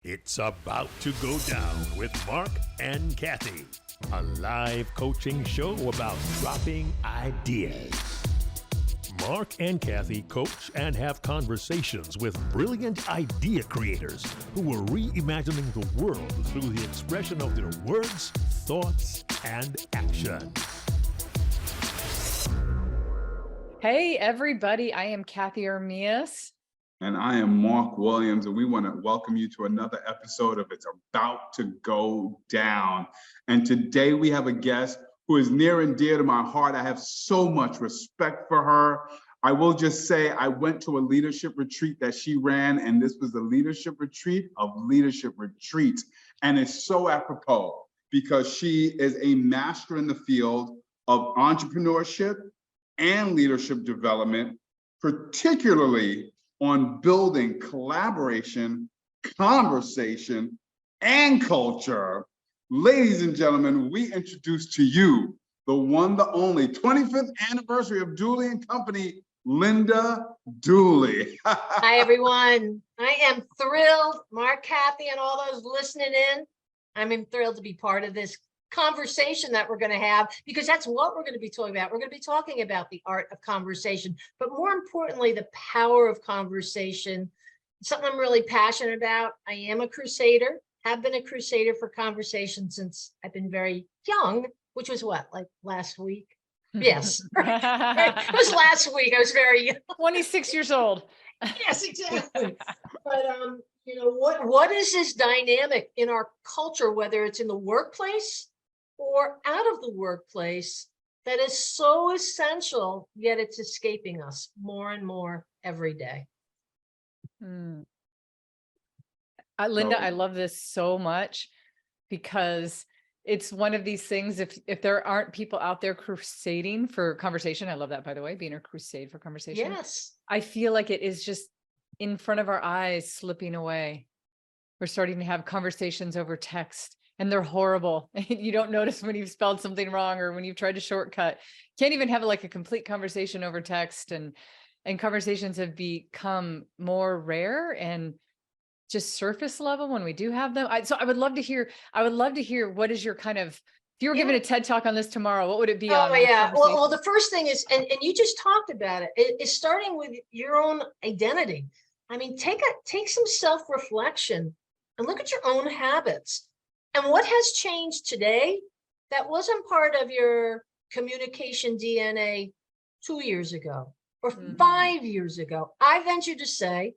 It's about to go down with Marc and Cathey, a live coaching show about dropping ideas. Marc and Cathey coach and have conversations with brilliant idea creators who are reimagining the world through the expression of their words, thoughts, and action. Hey, everybody. I am Cathey Armillas. And I am Marc Williams, and we want to welcome you to another episode of It's About to Go Down. And today we have a guest who is near and dear to my heart. I have so much respect for her. I will just say I went to a leadership retreat that she ran, and this was the leadership retreat of leadership retreats. And it's so apropos because she is a master in the field of entrepreneurship and leadership development, particularly on building collaboration, conversation, and culture. Ladies and gentlemen, we introduce to you the one, the only 25th anniversary of Dooley and Company, Linda Dooley. Hi, everyone. I am thrilled, Marc Cathey and all those listening in. I'm thrilled to be part of this conversation that we're going to have, because that's what we're going to be talking about. We're going to be talking about the art of conversation, but more importantly, the power of conversation. It's something I'm really passionate about. I am a crusader, have been a crusader for conversation since I've been very young, which was what, like last week? Yes, it was last week. I was very young. 26 years old. Yes, exactly. But you know, what is this dynamic in our culture, whether it's in the workplace or out of the workplace, that is so essential, yet it's escaping us more and more every day? Linda, I love this so much because it's one of these things, if there aren't people out there crusading for conversation, I love that, by the way, being a crusade for conversation. Yes. I feel like it is just in front of our eyes, slipping away. We're starting to have conversations over text, and they're horrible. You don't notice when you've spelled something wrong or when you've tried to shortcut. Can't even have like a complete conversation over text, and conversations have become more rare and just surface level when we do have them. So I would love to hear what is your kind of, if you were giving a TED talk on this tomorrow, what would it be on? Oh, yeah. Well, the first thing is, and you just talked about it, is starting with your own identity. I mean, take some self-reflection and look at your own habits. And what has changed today that wasn't part of your communication DNA 2 years ago or 5 years ago? I venture to say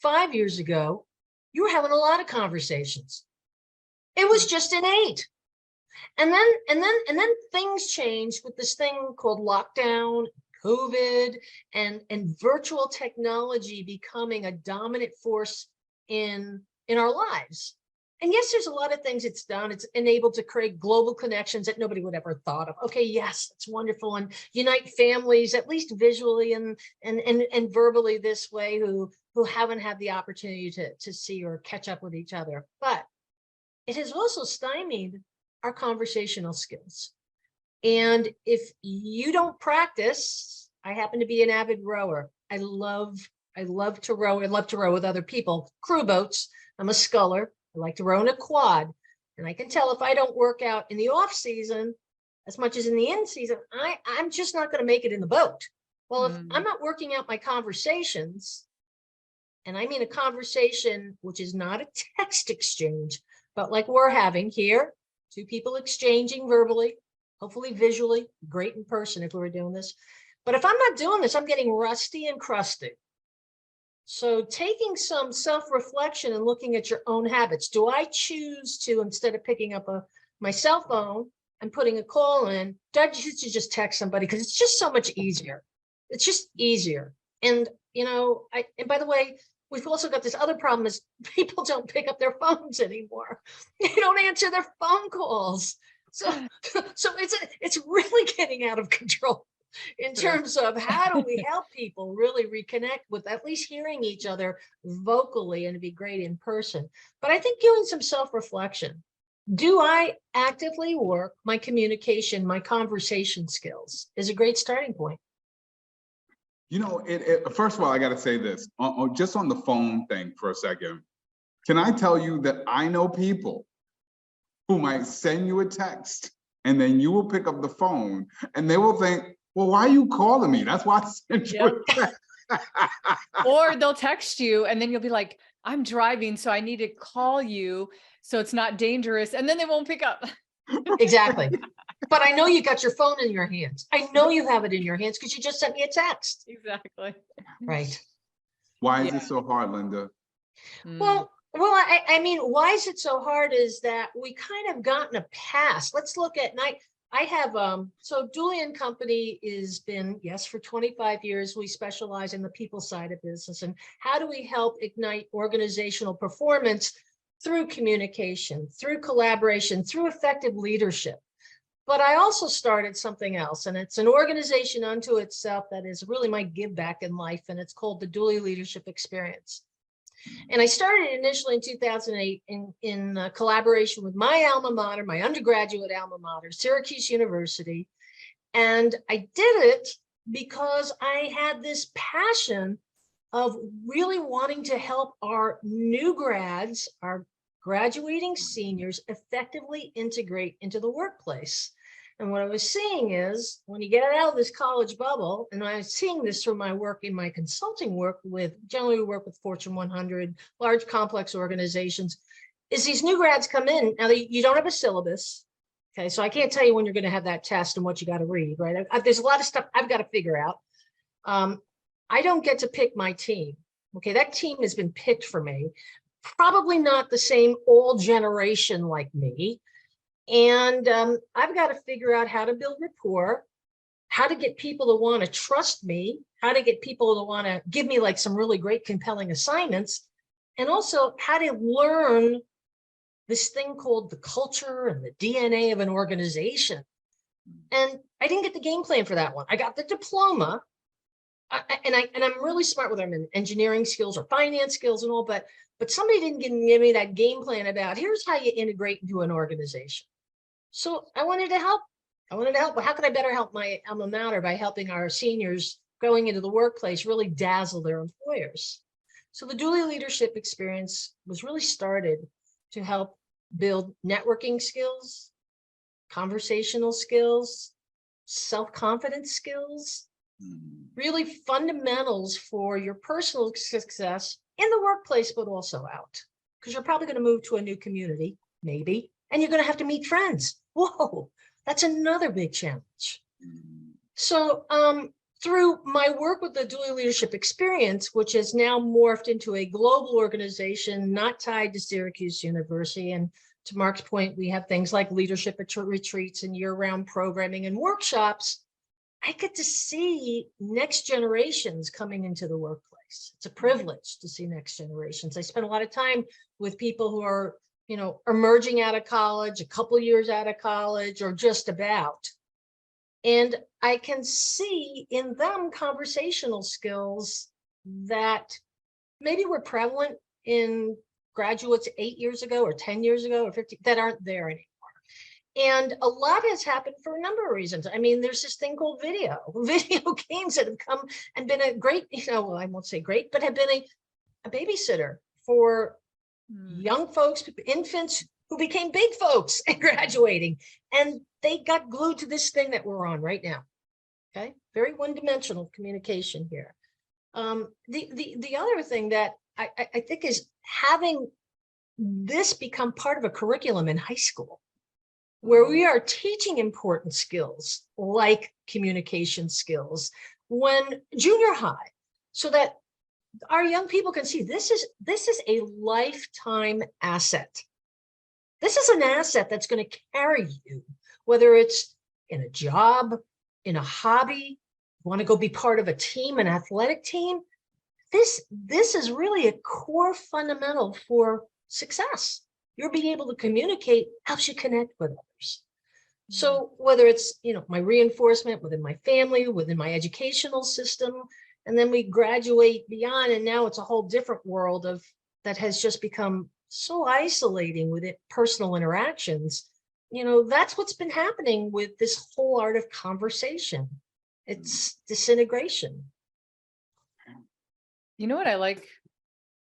5 years ago, you were having a lot of conversations. It was just innate. And then things changed with this thing called lockdown, COVID, and virtual technology becoming a dominant force in our lives. And yes, there's a lot of things it's done. It's enabled to create global connections that nobody would ever thought of. Okay, yes, it's wonderful, and unite families, at least visually and verbally this way, who haven't had the opportunity to see or catch up with each other. But it has also stymied our conversational skills. And if you don't practice, I happen to be an avid rower. I love to row. I love to row with other people, crew boats. I'm a sculler. I like to row in a quad. And I can tell if I don't work out in the off season as much as in the in season, I'm just not going to make it in the boat. Well, if I'm not working out my conversations, and I mean a conversation which is not a text exchange, but like we're having here, two people exchanging verbally, hopefully visually, great in person if we were doing this. But if I'm not doing this, I'm getting rusty and crusty. So taking some self-reflection and looking at your own habits. Do I choose to, instead of picking up my cell phone and putting a call in, do I choose to just text somebody? Because it's just so much easier. It's just easier. And, you know, and by the way, we've also got this other problem is people don't pick up their phones anymore. They don't answer their phone calls. So it's really getting out of control in terms of how do we help people really reconnect with at least hearing each other vocally, and it'd be great in person. But I think doing some self-reflection. Do I actively work my communication, my conversation skills is a great starting point. You know, first of all, I got to say this, just on the phone thing for a second. Can I tell you that I know people who might send you a text and then you will pick up the phone and they will think, well, why are you calling me? That's why I sent you a text. Or they'll text you and then you'll be like, I'm driving, so I need to call you so it's not dangerous. And then they won't pick up. Exactly. But I know you got your phone in your hands. I know you have it in your hands because you just sent me a text. Exactly. Right. Why is it so hard, Linda? Well, I mean, why is it so hard is that we kind of gotten a pass. Let's look at night. I have, so Dooley and Company has been, yes, for 25 years, we specialize in the people side of business. And how do we help ignite organizational performance through communication, through collaboration, through effective leadership? But I also started something else, and it's an organization unto itself that is really my give back in life. And it's called the Dooley Leadership Experience. And I started initially in 2008 in collaboration with my alma mater, my undergraduate alma mater, Syracuse University. And I did it because I had this passion of really wanting to help our new grads, our graduating seniors, effectively integrate into the workplace. And what I was seeing is when you get out of this college bubble, and I was seeing this through my work in my consulting work with, generally we work with Fortune 100, large complex organizations, is these new grads come in. Now you don't have a syllabus. Okay, so I can't tell you when you're going to have that test and what you got to read, right? There's a lot of stuff I've got to figure out. I don't get to pick my team. Okay, that team has been picked for me. Probably not the same old generation like me. And I've got to figure out how to build rapport, how to get people to want to trust me, how to get people to want to give me like some really great, compelling assignments, and also how to learn this thing called the culture and the DNA of an organization. And I didn't get the game plan for that one. I got the diploma, and I'm really smart with them in engineering skills or finance skills and all, but somebody didn't give me that game plan about here's how you integrate into an organization. So I wanted to help. Well, how could I better help my alma mater by helping our seniors going into the workplace really dazzle their employers? So the Dooley Leadership Experience was really started to help build networking skills, conversational skills, self-confidence skills, really fundamentals for your personal success in the workplace, but also out. Because you're probably going to move to a new community, maybe, and you're going to have to meet friends. Whoa, that's another big challenge. So through my work with the Dooley Leadership Experience, which has now morphed into a global organization not tied to Syracuse University, and to Marc's point, we have things like leadership retreats and year-round programming and workshops. I get to see next generations coming into the workplace. It's a privilege to see next generations. I spend a lot of time with people who are, you know, emerging out of college, a couple years out of college, or just about. And I can see in them conversational skills that maybe were prevalent in graduates 8 years ago or 10 years ago or 50 that aren't there anymore. And a lot has happened for a number of reasons. I mean, there's this thing called video games that have come and been a great, you know, well, I won't say great, but have been a babysitter for young folks, infants who became big folks and graduating. And they got glued to this thing that we're on right now. Okay, very one-dimensional communication here. The other thing that I think is having this become part of a curriculum in high school, where we are teaching important skills like communication skills when junior high, so that our young people can see this is a lifetime asset. This is an asset that's going to carry you, whether it's in a job, in a hobby, want to go be part of a team, an athletic team. This is really a core fundamental for success. You're being able to communicate helps you connect with others. So whether it's, you know, my reinforcement within my family, within my educational system, and then we graduate beyond, and now it's a whole different world of that has just become so isolating with it, personal interactions. You know, that's what's been happening with this whole art of conversation. It's disintegration. You know what I like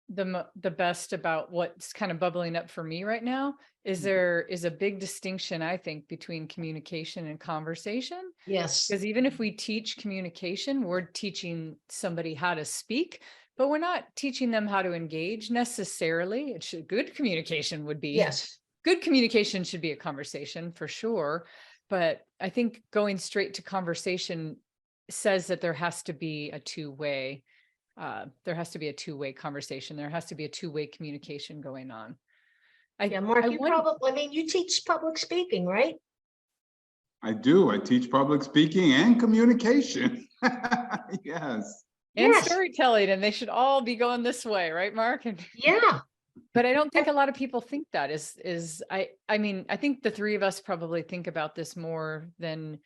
the best about what's kind of bubbling up for me right now is there is a big distinction, I think, between communication and conversation. Yes. Because even if we teach communication, we're teaching somebody how to speak, but we're not teaching them how to engage necessarily. Good communication would be. Yes. Good communication should be a conversation for sure. But I think going straight to conversation says that there has to be a two-way. There has to be a two-way conversation. There has to be a two-way communication going on. Yeah, Mark, you teach public speaking, right? I do. I teach public speaking and communication. Yes. And Yes. storytelling, and they should all be going this way, right, Mark? Yeah. But I don't think a lot of people think that I mean, I think the three of us probably think about this more than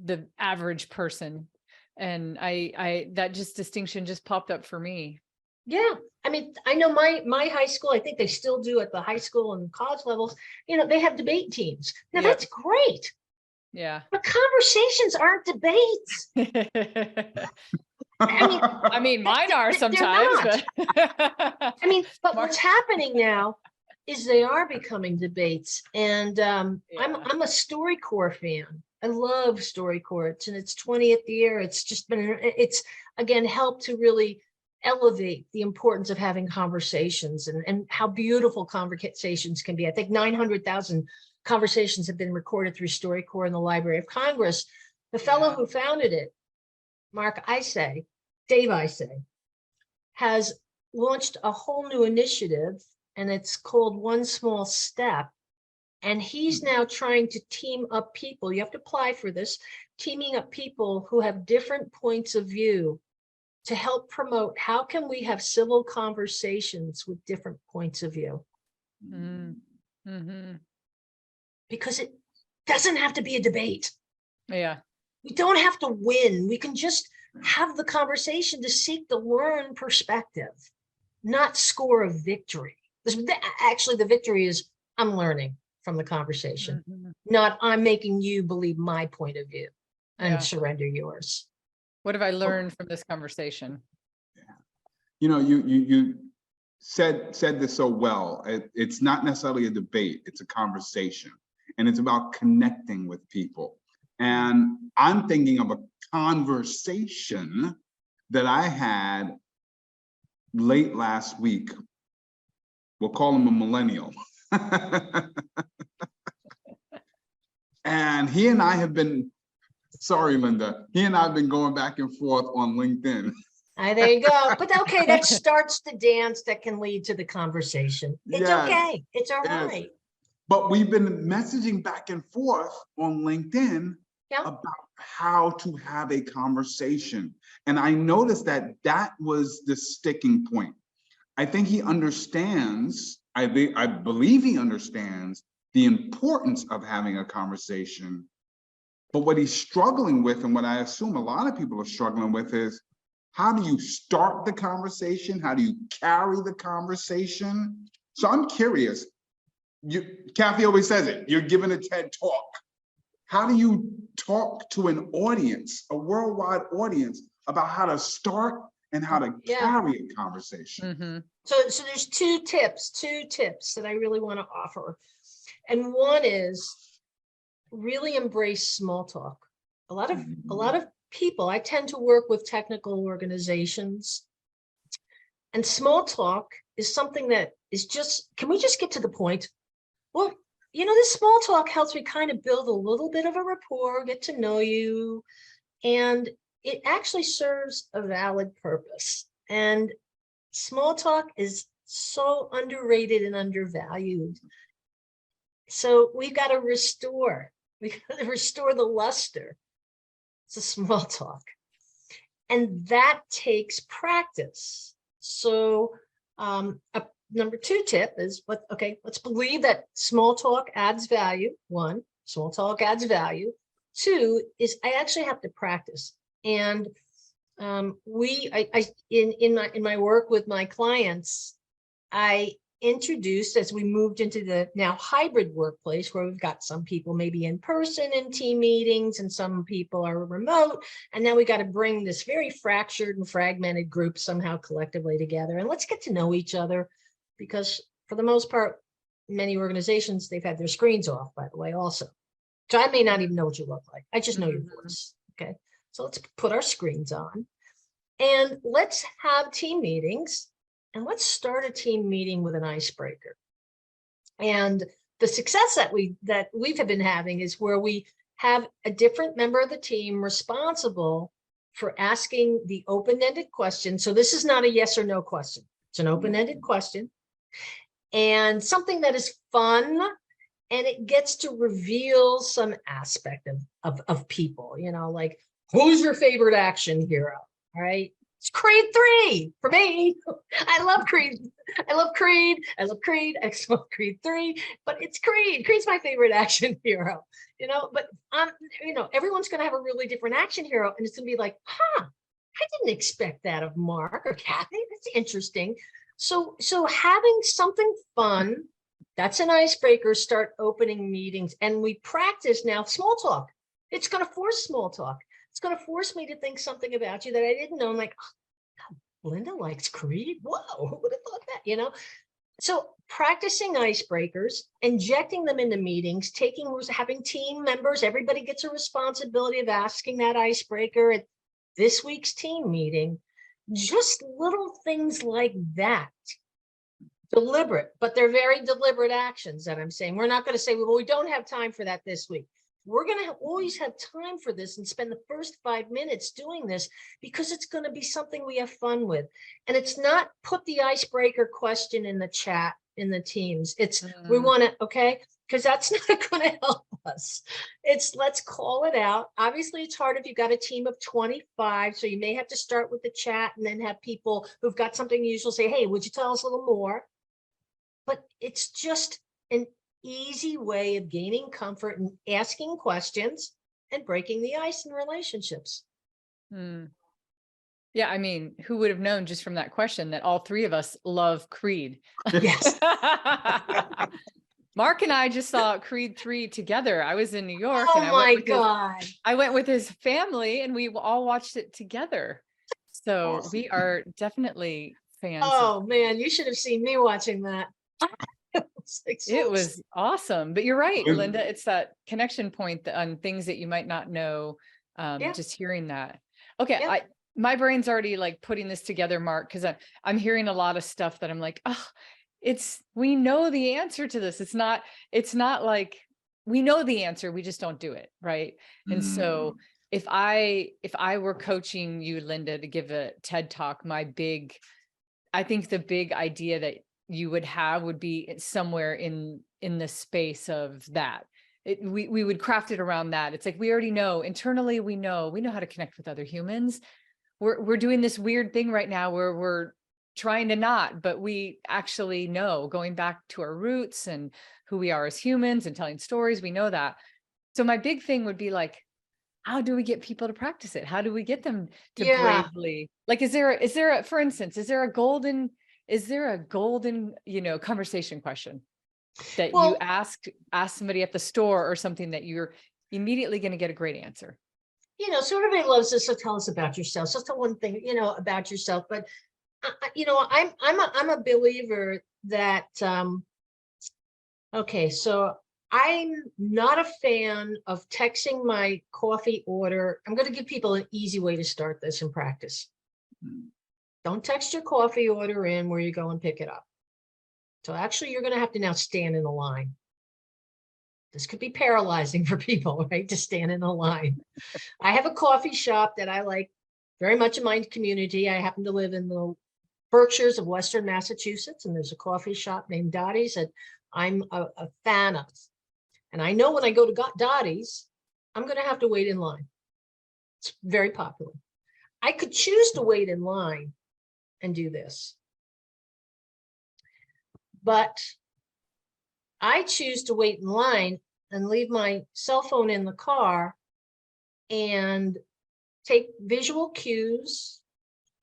the average person. And that distinction just popped up for me. Yeah. I mean, I know my high school, I think they still do at the high school and college levels, they have debate teams. Now Yep. that's great. Yeah. But conversations aren't debates. I mean, mine are sometimes. But But what's happening now is they are becoming debates. And I'm a StoryCorps fan. I love StoryCorps. It's in its 20th year. It's again helped to really elevate the importance of having conversations and how beautiful conversations can be. I think 900,000 conversations have been recorded through StoryCorps in the Library of Congress. The fellow who founded it, Dave Isay, has launched a whole new initiative, and it's called One Small Step. And he's now trying to team up people. You have to apply for this, teaming up people who have different points of view to help promote how can we have civil conversations with different points of view. Mm-hmm. Because it doesn't have to be a debate. Yeah. We don't have to win. We can just have the conversation to seek to learn perspective, not score a victory. Actually, the victory is I'm learning from the conversation, not I'm making you believe my point of view and surrender yours. What have I learned from this conversation? You said this so well. It's not necessarily a debate, it's a conversation. And it's about connecting with people. And I'm thinking of a conversation that I had late last week. We'll call him a millennial. And he and I have been, sorry, Linda, he and I have been going back and forth on LinkedIn. There you go. But okay, that starts the dance that can lead to the conversation. It's okay. It's all right. But we've been messaging back and forth on LinkedIn about how to have a conversation. And I noticed that was the sticking point. I think he understands, I believe he understands the importance of having a conversation. But what he's struggling with, and what I assume a lot of people are struggling with, is how do you start the conversation? How do you carry the conversation? So I'm curious. Cathey always says it, you're giving a TED talk. How do you talk to an audience, a worldwide audience, about how to start and how to carry a conversation? So there's two tips that I really want to offer. And one is really embrace small talk. A lot of people, I tend to work with technical organizations, and small talk is something that is just, can we just get to the point? Well, this small talk helps me kind of build a little bit of a rapport, get to know you, and it actually serves a valid purpose. And small talk is so underrated and undervalued. So we've got to restore the luster. It's a small talk. And that takes practice. So number 2 tip is, let's believe that small talk adds value. 1, small talk adds value. 2 is I actually have to practice. And in my work with my clients, I introduced as we moved into the now hybrid workplace, where we've got some people maybe in person in team meetings and some people are remote. And now we got to bring this very fractured and fragmented group somehow collectively together. And let's get to know each other, because for the most part, many organizations, they've had their screens off, by the way, also. So I may not even know what you look like. I just know your voice. Okay. So let's put our screens on and let's have team meetings, and let's start a team meeting with an icebreaker. And the success that we've been having is where we have a different member of the team responsible for asking the open-ended question. So this is not a yes or no question. It's an open-ended question and something that is fun, and it gets to reveal some aspect of people, you know, like, who's your favorite action hero? All right. It's Creed 3 for me. I love Creed. I love Creed. I love Creed 3, but it's Creed. Creed's my favorite action hero, you know, but you know, everyone's going to have a really different action hero, and it's going to be like, I didn't expect that of Mark or Cathey. That's interesting. So having something fun, that's an icebreaker, start opening meetings, and we practice now small talk. It's going to force small talk. It's going to force me to think something about you that I didn't know. I'm like, oh, Linda likes Creed. Whoa, who would have thought that, you know? So practicing icebreakers, injecting them into meetings, having team members, everybody gets a responsibility of asking that icebreaker at this week's team meeting. Just little things like that. Deliberate, but they're very deliberate actions that I'm saying. We're not going to say, well, we don't have time for that this week. We're going to always have time for this and spend the first 5 minutes doing this, because it's going to be something we have fun with. And it's not put the icebreaker question in the chat in the teams. It's we want to, okay, because that's not going to help us. It's let's call it out. Obviously, it's hard if you've got a team of 25. So you may have to start with the chat and then have people who've got something usual say, hey, would you tell us a little more? But it's just an easy way of gaining comfort and asking questions and breaking the ice in relationships. Yeah, I mean, who would have known just from that question that all three of us love Creed? Yes. Mark and I just saw Creed 3 together. I was in New York, Oh and my God. I went with his family, and we all watched it together. So Awesome. we are definitely fans. Oh man, you should have seen me watching that. It was awesome. But you're right, Linda. It's that connection point on things that you might not know. Just hearing that. Okay. Yeah. My brain's already like putting this together, Mark, because I'm hearing a lot of stuff that I'm like, oh, we know the answer to this. It's not like we know the answer, we just don't do it. Right. And so if I were coaching you, Linda, to give a TED talk, I think the big idea that you would have would be somewhere in the space of that. We would craft it around that. It's like, we already know internally, we know how to connect with other humans. We're doing this weird thing right now where we're trying to not, but we actually know, going back to our roots and who we are as humans and telling stories, we know that. So my big thing would be like, how do we get people to practice it? How do we get them to bravely, like, is there a, for instance, is there a golden, conversation question that you ask somebody at the store or something that you're immediately going to get a great answer? So everybody loves this. So tell us about yourself. So tell one thing, about yourself. But I'm a believer that okay, so I'm not a fan of texting my coffee order. I'm going to give people an easy way to start this in practice. Don't text your coffee order in where you go and pick it up. So actually, you're going to have to now stand in a line. This could be paralyzing for people, right? To stand in a line. I have a coffee shop that I like very much in my community. I happen to live in the Berkshires of Western Massachusetts, and there's a coffee shop named Dottie's that I'm a fan of. And I know when I go to Dottie's, I'm going to have to wait in line. It's very popular. I could choose to wait in line and do this. But I choose to wait in line and leave my cell phone in the car and take visual cues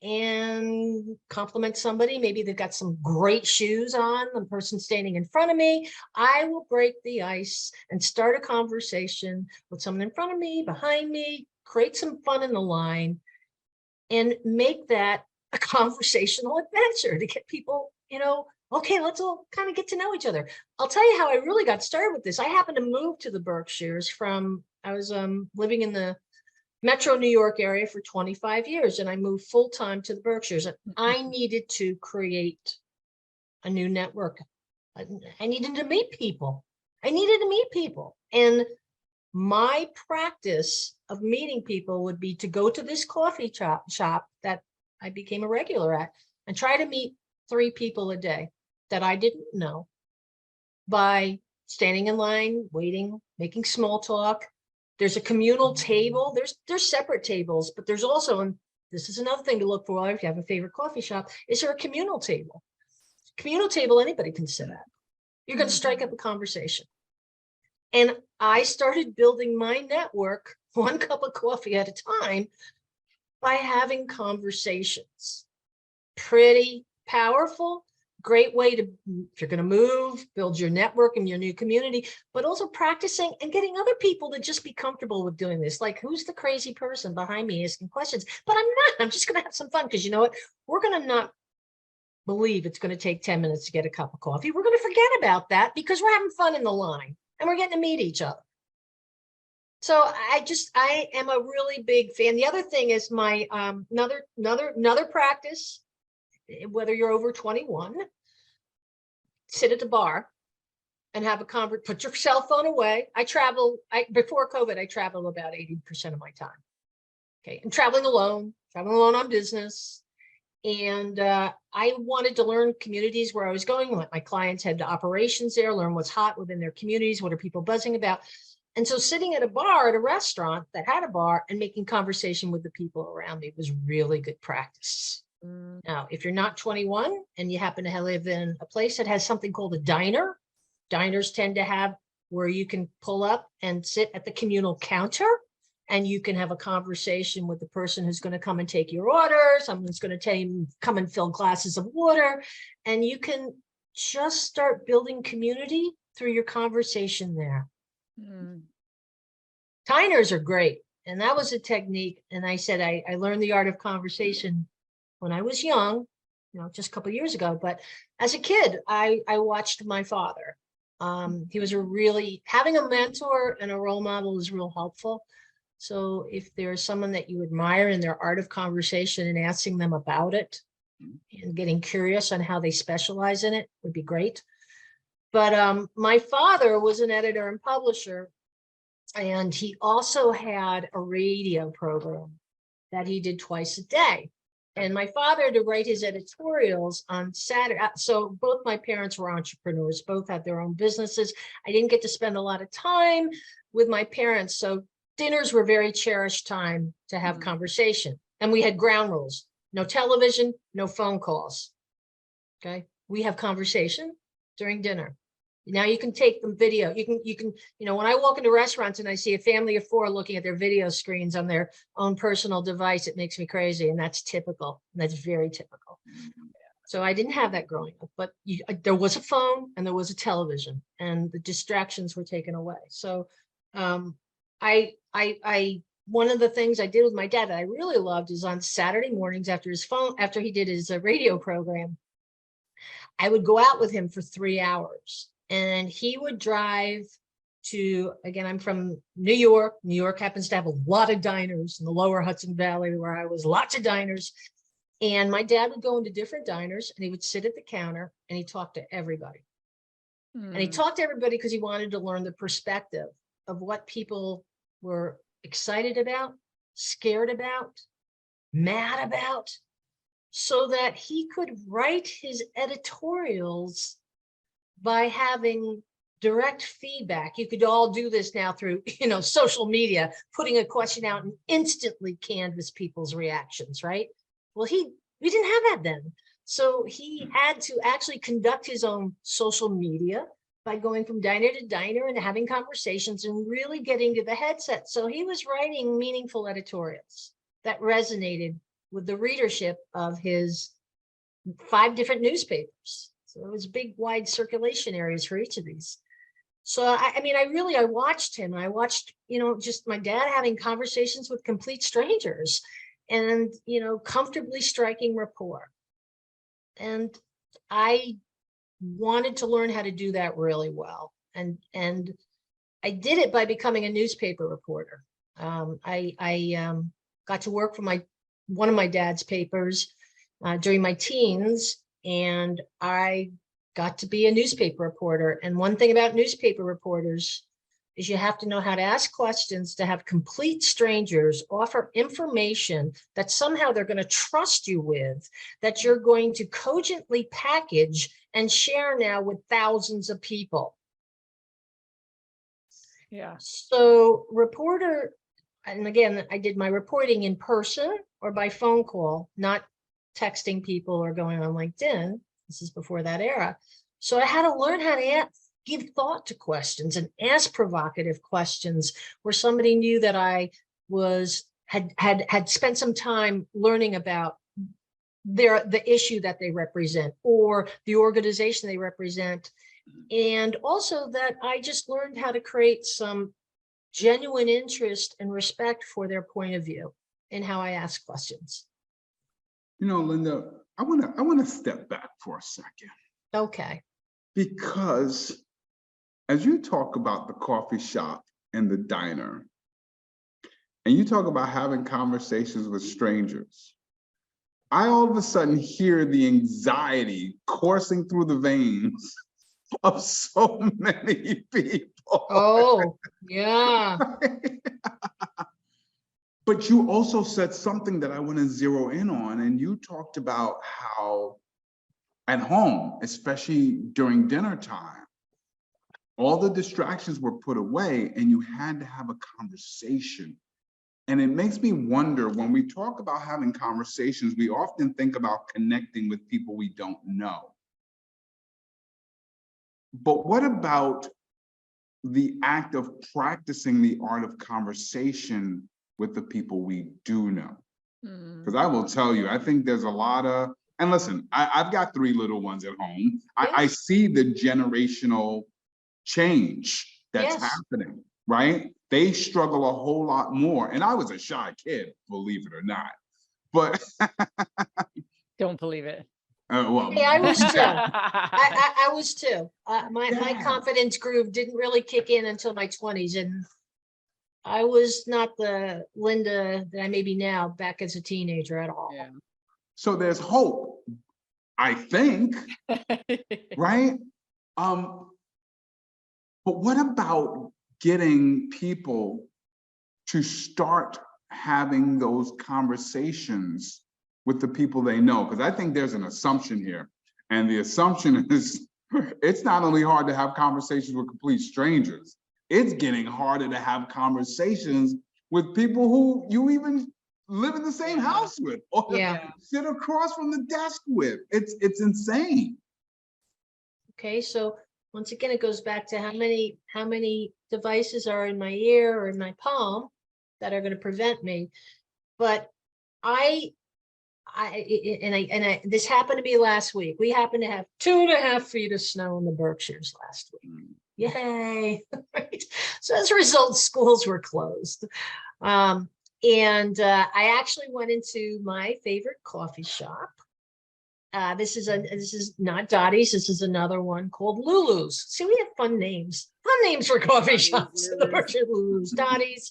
and compliment somebody. Maybe they've got some great shoes on, the person standing in front of me. I will break the ice and start a conversation with someone in front of me, behind me, create some fun in the line, and make that a conversational adventure to get people, okay, let's all kind of get to know each other. I'll tell you how I really got started with this. I happened to move to the Berkshires I was living in the Metro New York area for 25 years, and I moved full-time to the Berkshires. And I needed to create a new network. I needed to meet people. And my practice of meeting people would be to go to this coffee shop that I became a regular at and try to meet 3 people a day that I didn't know by standing in line, waiting, making small talk. There's a communal table. There's separate tables, but there's also, and this is another thing to look for if you have a favorite coffee shop, is there a communal table? Communal table, anybody can sit at. You're going to strike up a conversation. And I started building my network 1 cup of coffee at a time by having conversations. Pretty powerful, great way to, if you're going to move, build your network in your new community, but also practicing and getting other people to just be comfortable with doing this. Like, who's the crazy person behind me asking questions? But I'm not. I'm just going to have some fun, because you know what? We're going to not believe it's going to take 10 minutes to get a cup of coffee. We're going to forget about that because we're having fun in the line and we're getting to meet each other. So I am a really big fan. The other thing is my another practice, whether you're over 21, sit at the bar and have a conversation. Put your cell phone away. Before COVID, I traveled about 80% of my time. Okay, I'm traveling alone on business. And I wanted to learn communities where I was going. My clients had operations there, learn what's hot within their communities. What are people buzzing about? And so sitting at a bar at a restaurant that had a bar and making conversation with the people around me was really good practice. Now, if you're not 21 and you happen to live in a place that has something called a diner, diners tend to have where you can pull up and sit at the communal counter and you can have a conversation with the person who's going to come and take your order. Someone's going to tell you, come and fill glasses of water. And you can just start building community through your conversation there. Diners are great. And that was a technique. And I said, I learned the art of conversation when I was young, just a couple of years ago. But as a kid, I watched my father. He was having a mentor and a role model is real helpful. So if there's someone that you admire in their art of conversation and asking them about it and getting curious on how they specialize in it would be great. But my father was an editor and publisher, and he also had a radio program that he did twice a day. And my father had to write his editorials on Saturday. So both my parents were entrepreneurs, both had their own businesses. I didn't get to spend a lot of time with my parents. So dinners were very cherished time to have conversation. And we had ground rules: no television, no phone calls. Okay. We have conversation during dinner. Now you can take them video. You can, when I walk into restaurants and I see a family of 4 looking at their video screens on their own personal device, it makes me crazy. And that's typical. That's very typical. So I didn't have that growing up, but there was a phone and there was a television, and the distractions were taken away. So one of the things I did with my dad that I really loved is on Saturday mornings after he did his radio program, I would go out with him for 3 hours. And he would drive to, again, I'm from New York. New York happens to have a lot of diners in the lower Hudson Valley where I was, lots of diners. And my dad would go into different diners and he would sit at the counter and he talked to everybody. And he talked to everybody because he wanted to learn the perspective of what people were excited about, scared about, mad about, so that he could write his editorials by having direct feedback. You could all do this now through, social media, putting a question out and instantly canvass people's reactions, right? Well, we didn't have that then. So he had to actually conduct his own social media by going from diner to diner and having conversations and really getting to the headset. So he was writing meaningful editorials that resonated with the readership of his 5 different newspapers. So it was big, wide circulation areas for each of these. So I mean, I watched him. I watched, just my dad having conversations with complete strangers and, comfortably striking rapport. And I wanted to learn how to do that really well. And I did it by becoming a newspaper reporter. I got to work for one of my dad's papers during my teens, and I got to be a newspaper reporter. And one thing about newspaper reporters is you have to know how to ask questions, to have complete strangers offer information that somehow they're going to trust you with, that you're going to cogently package and share now with thousands of people. Yeah. So reporter, and again, I did my reporting in person or by phone call, not texting people or going on LinkedIn. This is before that era. So I had to learn how to give thought to questions and ask provocative questions where somebody knew that I had spent some time learning about the issue that they represent or the organization they represent. And also that I just learned how to create some genuine interest and respect for their point of view in how I ask questions. Linda, I want to step back for a second. Okay. Because as you talk about the coffee shop and the diner, and you talk about having conversations with strangers, I all of a sudden hear the anxiety coursing through the veins of so many people. Oh, yeah. But you also said something that I want to zero in on, and you talked about how at home, especially during dinner time, all the distractions were put away and you had to have a conversation. And it makes me wonder, when we talk about having conversations, we often think about connecting with people we don't know. But what about the act of practicing the art of conversation with the people we do know? Because I will tell you, I think there's a lot of, and listen, I've got 3 little ones at home. I see the generational change that's happening, right? They struggle a whole lot more. And I was a shy kid, believe it or not. But Don't believe it. Well, Hey, I was too. I was too. My confidence groove didn't really kick in until my 20s, and I was not the Linda that I may be now back as a teenager at all. Yeah. So there's hope, I think, right? But what about getting people to start having those conversations with the people they know? Because I think there's an assumption here. And the assumption is it's not only hard to have conversations with complete strangers, it's getting harder to have conversations with people who you even live in the same house with or sit across from the desk with. It's insane. Okay, so once again, it goes back to how many devices are in my ear or in my palm that are going to prevent me. But this happened to be last week. We happened to have 2.5 feet of snow in the Berkshires last week. Yay. Right. So as a result, schools were closed. And I actually went into my favorite coffee shop. This is not Dottie's. This is another one called Lulu's. See, we have fun names for coffee shops. The Berkshire Lulu's, Dottie's.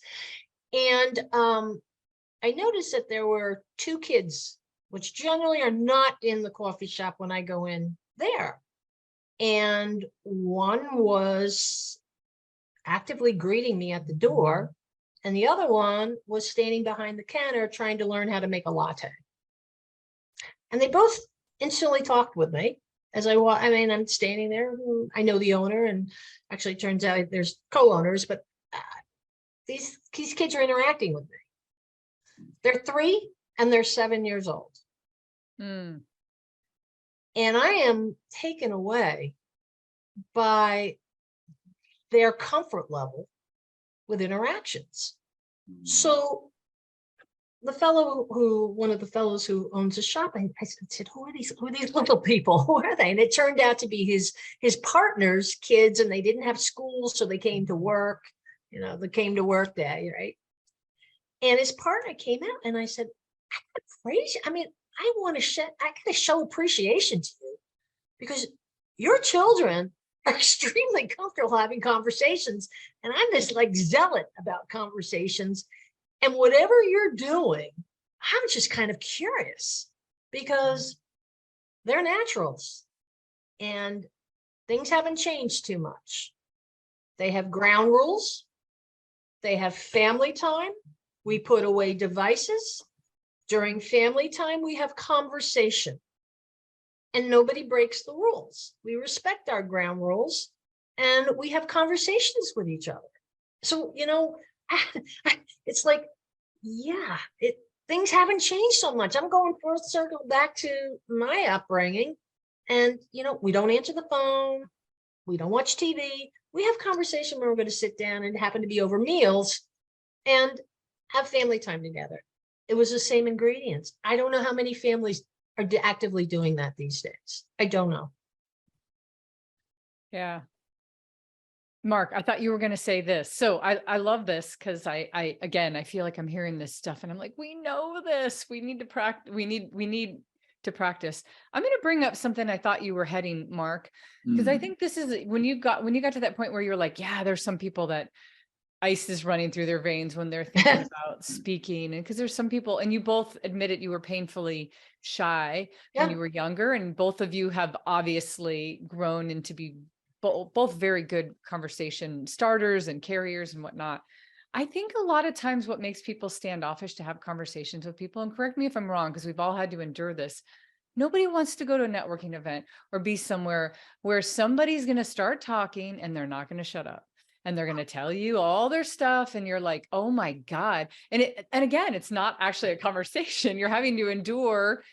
And I noticed that there were 2 kids, which generally are not in the coffee shop when I go in there. And one was actively greeting me at the door, and the other one was standing behind the counter trying to learn how to make a latte. And they both instantly talked with me as I'm standing there. I know the owner, and actually it turns out there's co-owners, but these kids are interacting with me. They're 3 and they're 7 years old. And I am taken away by their comfort level with interactions. So one of the fellows who owns a shop, I said, who are these little people? Who are they? And it turned out to be his partner's kids, and they didn't have school, so they came to work, they came to work day, right? And his partner came out, and I said, I gotta praise you. I mean, I gotta show appreciation to you, because your children are extremely comfortable having conversations, and I'm this like zealot about conversations. And whatever you're doing, I'm just kind of curious, because they're naturals and things haven't changed too much. They have ground rules. They have family time. We put away devices. During family time, we have conversation. And nobody breaks the rules. We respect our ground rules, and we have conversations with each other. So, it's like, yeah, things haven't changed so much. I'm going full circle back to my upbringing, and we don't answer the phone, we don't watch TV. We have conversation where we're going to sit down and happen to be over meals and have family time together. It was the same ingredients. I don't know how many families are actively doing that these days. I don't know. Yeah. Marc, I thought you were going to say this. So I love this, because I feel like I'm hearing this stuff and I'm like, we know this, we need to practice. We need to practice. I'm going to bring up something I thought you were heading, Marc, because I think this is when you got to that point where you're like, yeah, there's some people that ice is running through their veins when they're thinking about speaking. And because there's some people, and you both admitted you were painfully shy when you were younger, and both of you have obviously grown into be both very good conversation starters and carriers and whatnot. I think a lot of times what makes people standoffish to have conversations with people, and correct me if I'm wrong, because we've all had to endure this. Nobody wants to go to a networking event or be somewhere where somebody's going to start talking and they're not going to shut up. And they're going to tell you all their stuff. And you're like, oh my God. And again, it's not actually a conversation. You're having to endure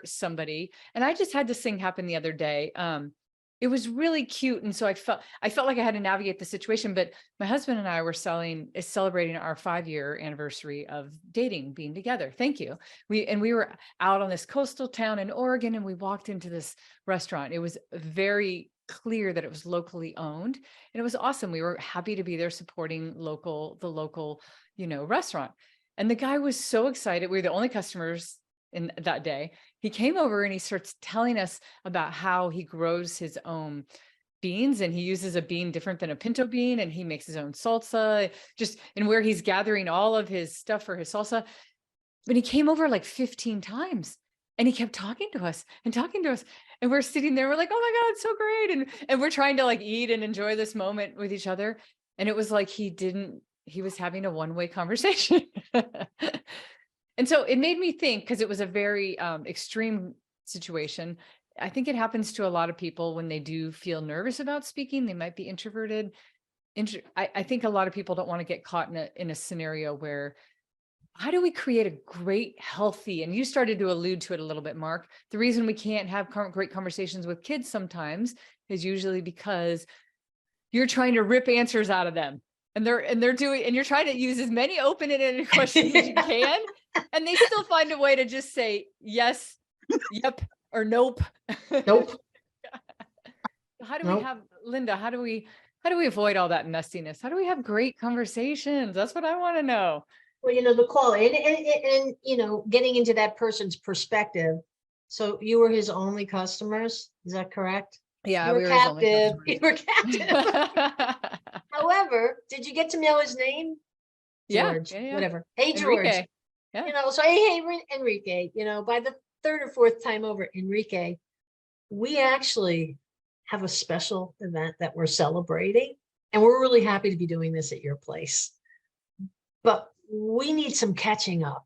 somebody. And I just had this thing happen the other day. It was really cute. And so I felt like I had to navigate the situation, but my husband and I were celebrating our 5-year anniversary of dating, being together. Thank you. We were out on this coastal town in Oregon, and we walked into this restaurant. It was very clear that it was locally owned, and it was awesome. We were happy to be there supporting the local, restaurant. And the guy was so excited. We were the only customers in that day. He came over and he starts telling us about how he grows his own beans, and he uses a bean different than a pinto bean, and he makes his own salsa, and where he's gathering all of his stuff for his salsa. But he came over like 15 times, and he kept talking to us. And we're sitting there, we're like, oh my God, it's so great. And we're trying to like eat and enjoy this moment with each other. And it was like, he was having a one-way conversation. And so it made me think, because it was a very extreme situation. I think it happens to a lot of people when they do feel nervous about speaking. They might be introverted. I think a lot of people don't want to get caught in a scenario where, how do we create a great, healthy, and you started to allude to it a little bit, Marc. The reason we can't have great conversations with kids sometimes is usually because you're trying to rip answers out of them. And you're trying to use as many open-ended questions as you can. And they still find a way to just say yes, yep, or nope. Nope. How do we have, Linda, how do we avoid all that messiness? How do we have great conversations? That's what I want to know. Well, the quality and getting into that person's perspective. So you were his only customers, is that correct? Yeah, you were captive. You were captive. However, did you get to know his name? George, yeah. Whatever. Hey, George. Enrique. Yeah. So hey, Enrique. By the third or fourth time over, Enrique, we actually have a special event that we're celebrating, and we're really happy to be doing this at your place. But we need some catching up.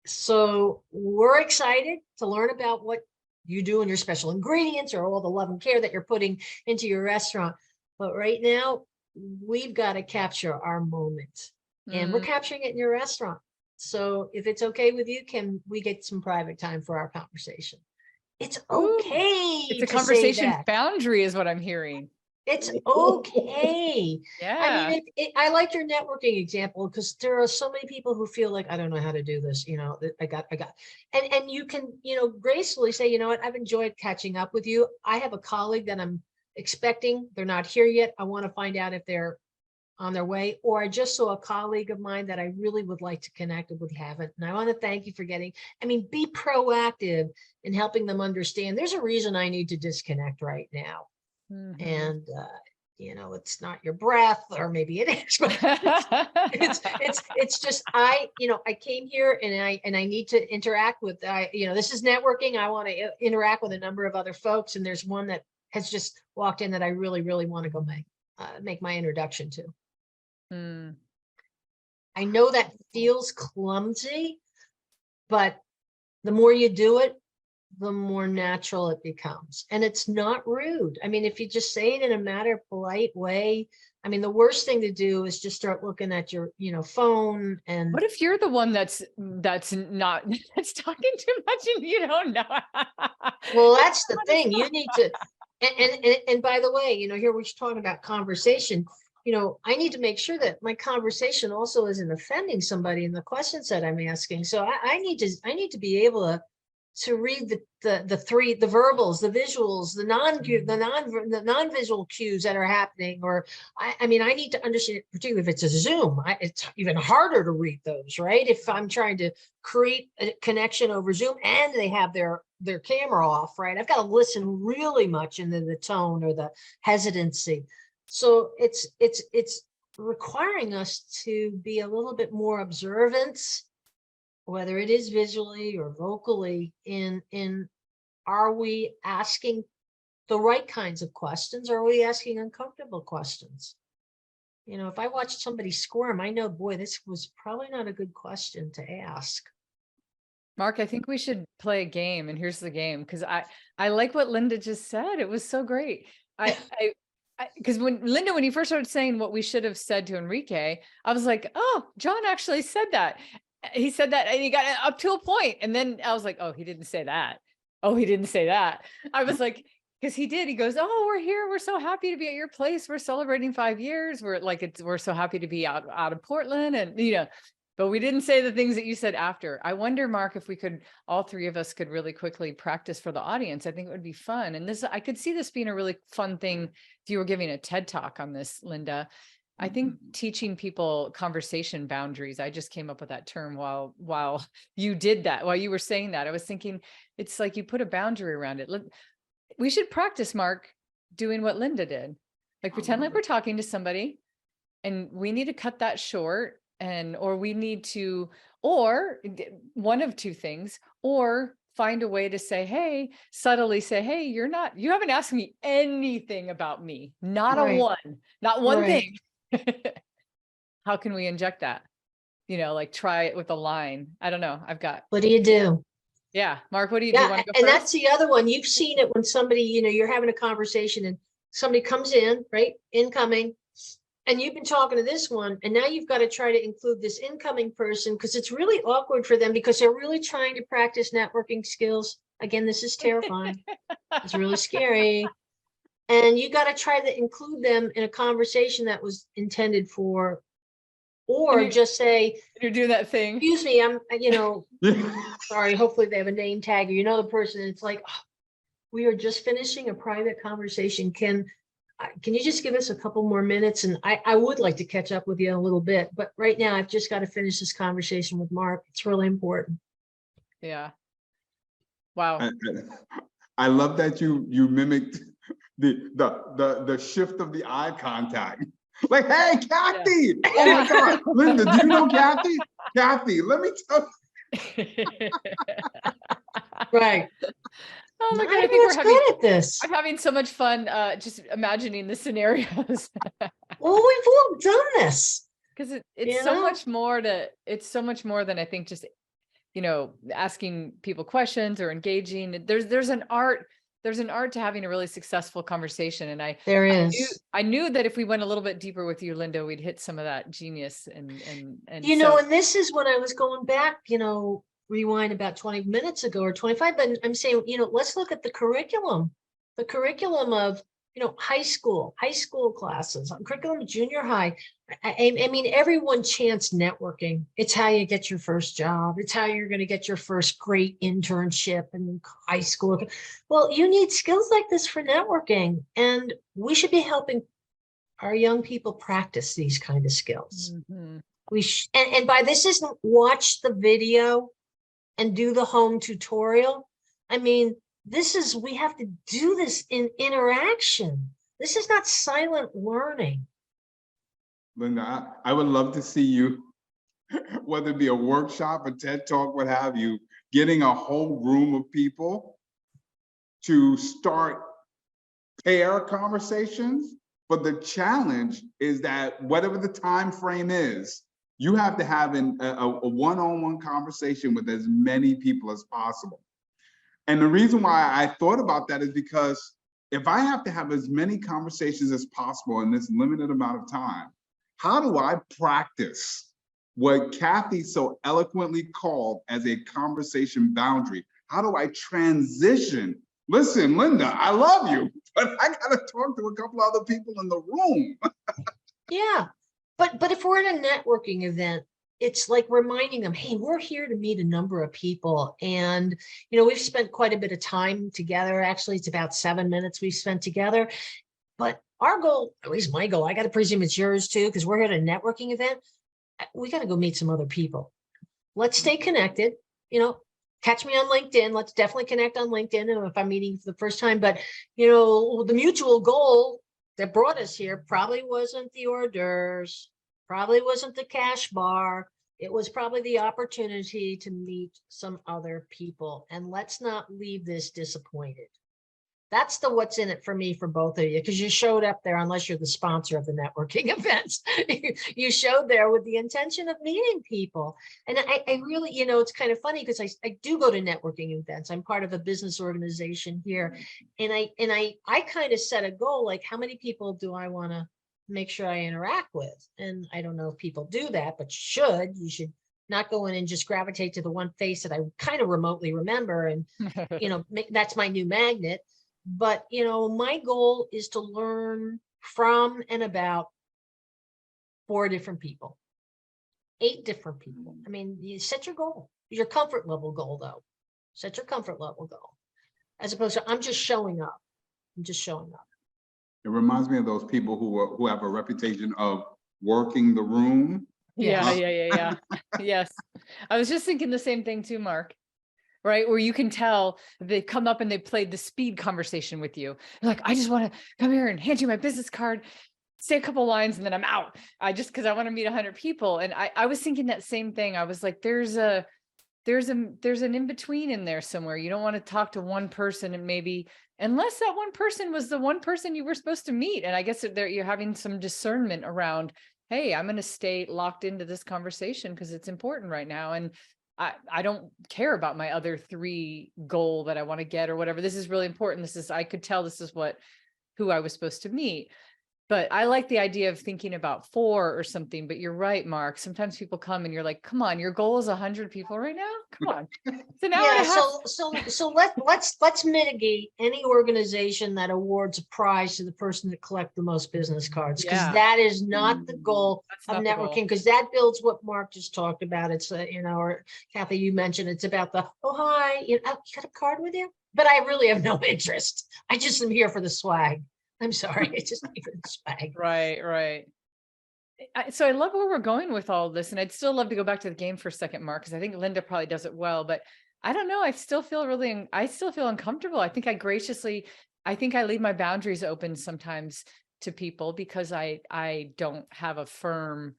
So we're excited to learn about what you do in your special ingredients or all the love and care that you're putting into your restaurant. But right now, we've got to capture our moment, and we're capturing it in your restaurant. So if it's okay with you, can we get some private time for our conversation? It's okay. It's a conversation boundary is what I'm hearing. It's okay. I Yeah. mean, I like your networking example because there are so many people who feel like, I don't know how to do this. You know, I got, and you can, gracefully say, you know what, I've enjoyed catching up with you. I have a colleague that I'm expecting. They're not here yet. I want to find out if they're on their way, or I just saw a colleague of mine that I really would like to connect with, haven't. And I want to thank you for be proactive in helping them understand there's a reason I need to disconnect right now. Mhm. And, it's not your breath, or maybe it is, but it's just, I came here and I need to interact with, this is networking. I want to interact with a number of other folks. And there's one that has just walked in that I really, really want to go make my introduction to. I know that feels clumsy, but the more you do it, the more natural it becomes. And it's not rude. I mean, if you just say it in a matter of polite way, I mean, the worst thing to do is just start looking at your, phone. And what if you're the one that's not that's talking too much and you don't know? well, that's the thing. You need to, and by the way, here we're talking about conversation. I need to make sure that my conversation also isn't offending somebody in the questions that I'm asking. So I need to be able to read the verbals, the visuals, the non-visual cues that are happening. Or I need to understand, particularly if it's a Zoom, it's even harder to read those, right? If I'm trying to create a connection over Zoom and they have their camera off, right? I've got to listen really much into the tone or the hesitancy. So it's requiring us to be a little bit more observant, whether it is visually or vocally, in are we asking the right kinds of questions, or are we asking uncomfortable questions? If I watch somebody squirm, I know, boy, this was probably not a good question to ask. Mark, I think we should play a game, and here's the game, because I like what Linda just said. It was so great. Because when you first started saying what we should have said to Enrique, I was like, oh, John actually said that. He said that and he got it up to a point. And then I was like, oh, he didn't say that. Oh, he didn't say that. I was like, because he did. He goes, oh, we're here. We're so happy to be at your place. We're celebrating 5 years. We're so happy to be out of Portland. And, but we didn't say the things that you said after. I wonder, Mark, if we could, all three of us could really quickly practice for the audience. I think it would be fun. And I could see this being a really fun thing if you were giving a TED talk on this, Linda. I think teaching people conversation boundaries. I just came up with that term while you did that, while you were saying that. I was thinking it's like you put a boundary around it. We should practice, Mark, doing what Linda did. Like pretend like we're talking to somebody and we need to cut that short, or we need to, or one of two things, or find a way to say, hey, subtly say, hey, you haven't asked me anything about me. Not one thing. How can we inject that? Like try it with a line. I don't know. What do you do? Yeah. Mark, what do you do? You want to go and first? That's the other one. You've seen it when somebody, you're having a conversation and somebody comes in, right? Incoming. And you've been talking to this one, and now you've got to try to include this incoming person because it's really awkward for them because they're really trying to practice networking skills. Again, this is terrifying. It's really scary. And you got to try to include them in a conversation that was intended for, or just say, you're doing that thing. Excuse me, I'm, sorry, hopefully they have a name tag, or the person. It's like, oh, we are just finishing a private conversation. Can you just give us a couple more minutes? And I would like to catch up with you a little bit, but right now I've just got to finish this conversation with Mark. It's really important. Yeah. Wow. I love that you mimicked the shift of the eye contact. Like, hey, Cathey. Yeah. Oh my God. Linda, do you know Cathey? Cathey, let me tell you. Right. Oh my God, I think we're good at this. I'm having so much fun just imagining the scenarios. Well, we've all done this. Because it's so much more than I think just, asking people questions or engaging. There's an art to having a really successful conversation. And I knew that if we went a little bit deeper with you, Linda, we'd hit some of that genius and and this is when I was going back, rewind about 20 minutes ago or 25, but I'm saying, let's look at the curriculum of high school classes, curriculum, junior high. I mean, everyone chants networking. It's how you get your first job. It's how you're going to get your first great internship in high school. Well, you need skills like this for networking, and we should be helping our young people practice these kind of skills. Mhm. And by this isn't watch the video and do the home tutorial. I mean, we have to do this in interaction. This is not silent learning. Linda, I would love to see you, whether it be a workshop, a TED Talk, what have you, getting a whole room of people to start pair conversations. But the challenge is that whatever the time frame is, you have to have a one-on-one conversation with as many people as possible. And the reason why I thought about that is because if I have to have as many conversations as possible in this limited amount of time, how do I practice what Cathey so eloquently called as a conversation boundary? How do I transition? Listen, Linda, I love you, but I got to talk to a couple other people in the room. Yeah, but if we're at a networking event, it's like reminding them, hey, we're here to meet a number of people. And, we've spent quite a bit of time together. Actually, it's about 7 minutes we've spent together. But our goal, at least my goal, I got to presume it's yours too, because we're at a networking event. We got to go meet some other people. Let's stay connected. Catch me on LinkedIn. Let's definitely connect on LinkedIn if I'm meeting for the first time. But, the mutual goal that brought us here probably wasn't the hors d'oeuvres, probably wasn't the cash bar. It was probably the opportunity to meet some other people. And let's not leave this disappointed. That's the what's in it for me for both of you, because you showed up there, unless you're the sponsor of the networking events, you showed there with the intention of meeting people. And I really, it's kind of funny because I do go to networking events. I'm part of a business organization here. And I kind of set a goal, like how many people do I want to make sure I interact with? And I don't know if people do that, but you should not go in and just gravitate to the one face that I kind of remotely remember. And, that's my new magnet. But, my goal is to learn from and about 4 different people, 8 different people. I mean, you set your goal, your comfort level goal, though. Set your comfort level goal, as opposed to I'm just showing up. I'm just showing up. It reminds me of those people who have a reputation of working the room. Yeah. Yes. I was just thinking the same thing too, Mark. Right? Where you can tell they come up and they played the speed conversation with you. They're like, I just want to come here and hand you my business card, say a couple lines, and then I'm out. Because I want to meet 100 people. And I was thinking that same thing. I was like, there's an in-between in there somewhere. You don't want to talk to one person and maybe, unless that one person was the one person you were supposed to meet. And I guess you're having some discernment around, hey, I'm going to stay locked into this conversation because it's important right now. And I don't care about my other 3 goal that I want to get or whatever. This is really important. I could tell this is who I was supposed to meet. But I like the idea of thinking about 4 or something, but you're right, Mark. Sometimes people come and you're like, come on, your goal is 100 people right now. Come on. It's an hour and a half. So let's mitigate any organization that awards a prize to the person that collects the most business cards, because that is not the goal of networking, because that builds what Mark just talked about. It's or Cathey, you mentioned it's about the, oh, hi, you got a card with you? But I really have no interest. I just am here for the swag. I'm sorry, it's just even swag. Right. So I love where we're going with all this. And I'd still love to go back to the game for a second, Mark, because I think Linda probably does it well, but I don't know. I still feel uncomfortable. I think I leave my boundaries open sometimes to people because I don't have a firm,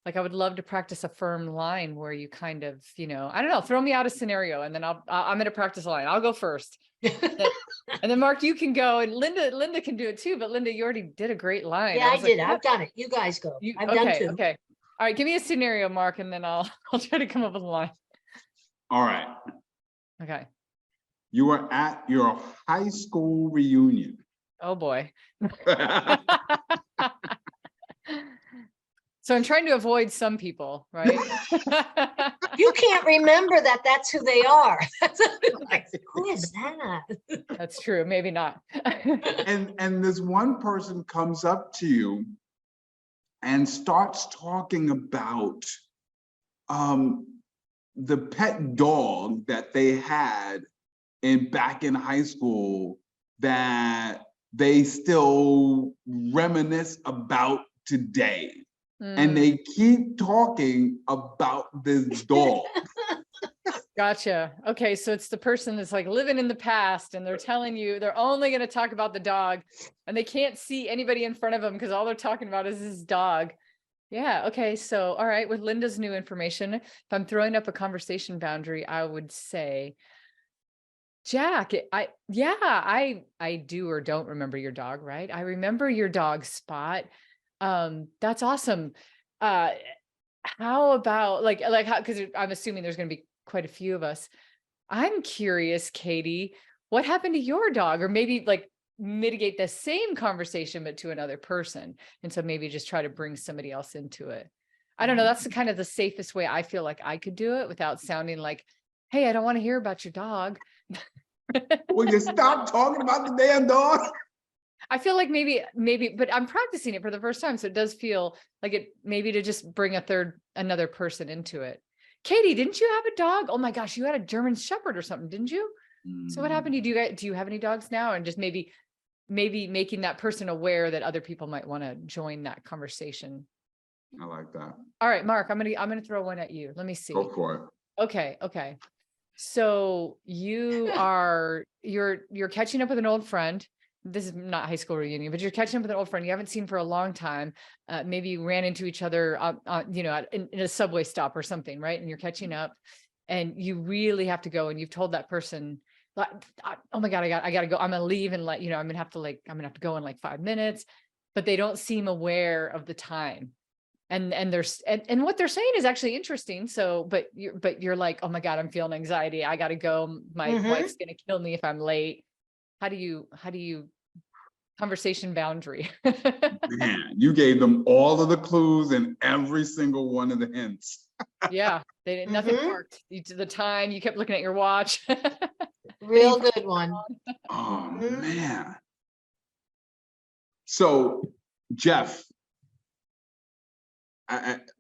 like I would love to practice a firm line where you kind of, I don't know, throw me out a scenario and then I'm going to practice a line. I'll go first. And then Mark, you can go, and Linda can do it too. But Linda, you already did a great line. Yeah, I did. I've done it. You guys go. I've done too. Okay. All right. Give me a scenario, Mark, and then I'll try to come up with a line. All right. Okay. You are at your high school reunion. Oh boy. So I'm trying to avoid some people, right? You can't remember that that's who they are. Like, who is that? That's true. Maybe not. And this one person comes up to you and starts talking about the pet dog that they had back in high school that they still reminisce about today. And they keep talking about this dog. Gotcha. Okay, so it's the person that's like living in the past, and they're telling you they're only going to talk about the dog, and they can't see anybody in front of them because all they're talking about is this dog. Yeah. Okay. So, all right. With Linda's new information, if I'm throwing up a conversation boundary, I would say, Jack, I do or don't remember your dog, right? I remember your dog Spot. That's awesome. How about like how, because I'm assuming there's going to be quite a few of us. I'm curious, Katie, what happened to your dog? Or maybe like mitigate the same conversation, but to another person. And so maybe just try to bring somebody else into it. I don't know. That's the kind of the safest way I feel like I could do it without sounding like, hey, I don't want to hear about your dog. Will you stop talking about the damn dog? I feel like maybe, but I'm practicing it for the first time. So it does feel like it maybe to just bring another person into it. Katie, didn't you have a dog? Oh my gosh, you had a German Shepherd or something, didn't you? So what happened to you? Do you have any dogs now? And just maybe making that person aware that other people might want to join that conversation. I like that. All right, Mark, I'm gonna throw one at you. Let me see. Go for it. Okay. So you're catching up with an old friend. This is not high school reunion, but you're catching up with an old friend you haven't seen for a long time. Maybe you ran into each other, in a subway stop or something, right? And you're catching up, and you really have to go. And you've told that person, "Oh my God, I gotta go. I'm gonna leave and I'm gonna have to go in like 5 minutes," but they don't seem aware of the time. And what they're saying is actually interesting. So, but you're like, "Oh my God, I'm feeling anxiety. I gotta go. My wife's gonna kill me if I'm late." How do you conversation boundary? Man, you gave them all of the clues and every single one of the hints. Yeah, they didn't, nothing worked. The time, you kept looking at your watch. Real good one. Oh man. So Jeff,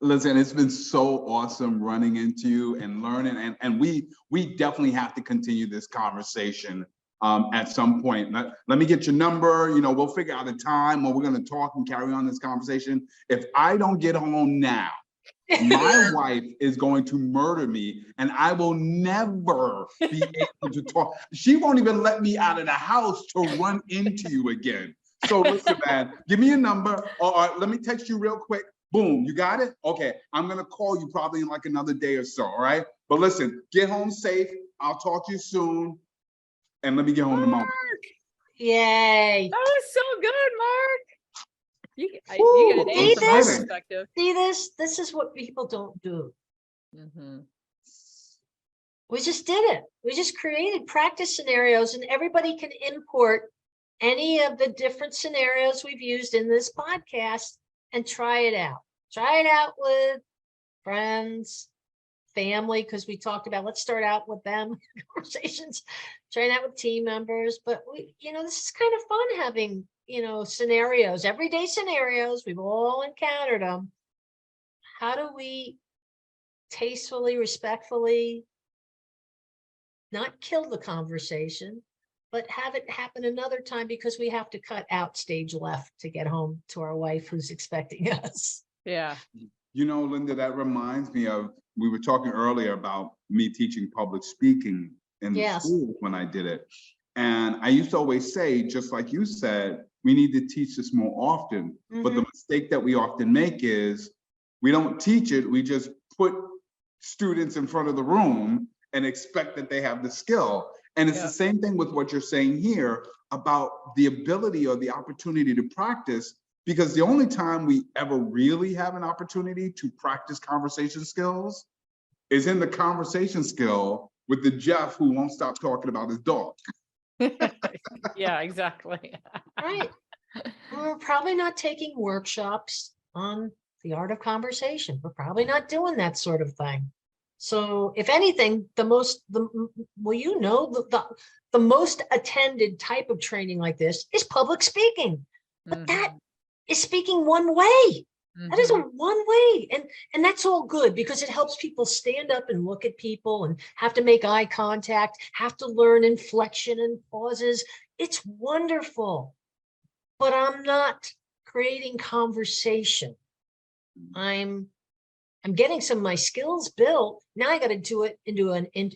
listen, it's been so awesome running into you and learning, and we definitely have to continue this conversation at some point. Let me get your number. We'll figure out a time when we're going to talk and carry on this conversation. If I don't get home now, my wife is going to murder me, and I will never be able to talk. She won't even let me out of the house to run into you again. So listen, man, give me your number, or let me text you real quick. Boom, you got it? Okay, I'm going to call you probably in like another day or so, all right? But listen, get home safe. I'll talk to you soon. And let me get home tomorrow. Yay. That was so good, Mark. You get an A from my perspective. See this is what people don't do. We just did it. We just created practice scenarios, and everybody can import any of the different scenarios we've used in this podcast and try it out. Try it out with friends, family, because we talked about, let's start out with them conversations, trying out with team members. But this is kind of fun having, scenarios, everyday scenarios. We've all encountered them. How do we tastefully, respectfully not kill the conversation, but have it happen another time, because we have to cut out stage left to get home to our wife who's expecting us. Yeah. Linda, that reminds me of, we were talking earlier about me teaching public speaking in the school when I did it. And I used to always say, just like you said, we need to teach this more often. But the mistake that we often make is we don't teach it. We just put students in front of the room and expect that they have the skill. And it's the same thing with what you're saying here about the ability or the opportunity to practice, because the only time we ever really have an opportunity to practice conversation skills is in the conversation skill with the Jeff who won't stop talking about his dog. Yeah, exactly. Right. We're probably not taking workshops on the art of conversation. We're probably not doing that sort of thing. So if anything, the most attended type of training like this is public speaking. But that is speaking one way. That is a one way. And that's all good because it helps people stand up and look at people and have to make eye contact, have to learn inflection and pauses. It's wonderful. But I'm not creating conversation. I'm getting some of my skills built. Now I got to do it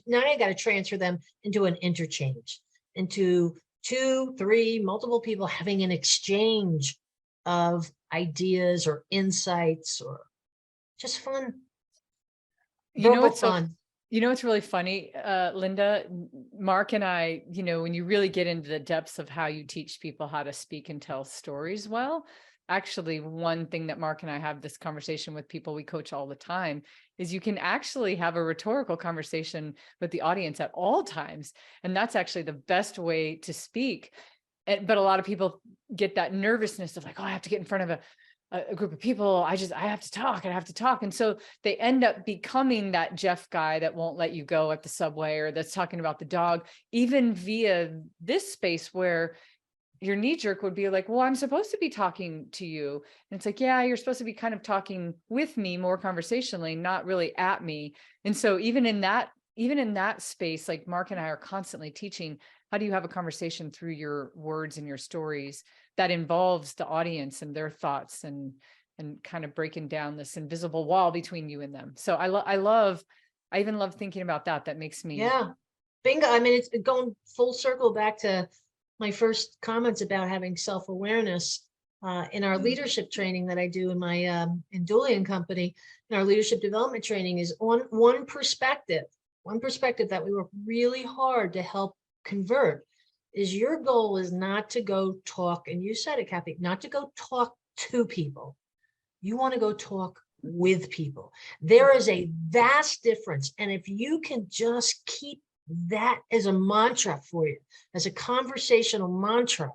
now I got to transfer them into an interchange, into 2, 3, multiple people having an exchange of ideas or insights or just fun. You know what's fun. You know what's really funny, Linda? Mark and I, when you really get into the depths of how you teach people how to speak and tell stories well, actually one thing that Mark and I have this conversation with people we coach all the time is you can actually have a rhetorical conversation with the audience at all times. And that's actually the best way to speak. But a lot of people get that nervousness of like, oh, I have to get in front of a group of people. I have to talk. And so they end up becoming that Jeff guy that won't let you go at the subway or that's talking about the dog, even via this space where your knee jerk would be like, well, I'm supposed to be talking to you. And it's like, yeah, you're supposed to be kind of talking with me more conversationally, not really at me. And so even in that space, like Mark and I are constantly teaching, how do you have a conversation through your words and your stories that involves the audience and their thoughts and kind of breaking down this invisible wall between you and them. So I even love thinking about that. That makes me. Yeah, bingo. I mean, it's going full circle back to my first comments about having self-awareness in our leadership training that I do in my in Dooley and Company. In our leadership development training is on one perspective that we work really hard to help convert is your goal is not to go talk, and you said it, Cathey, not to go talk to people. You want to go talk with people. There is a vast difference. And if you can just keep that as a mantra for you, as a conversational mantra,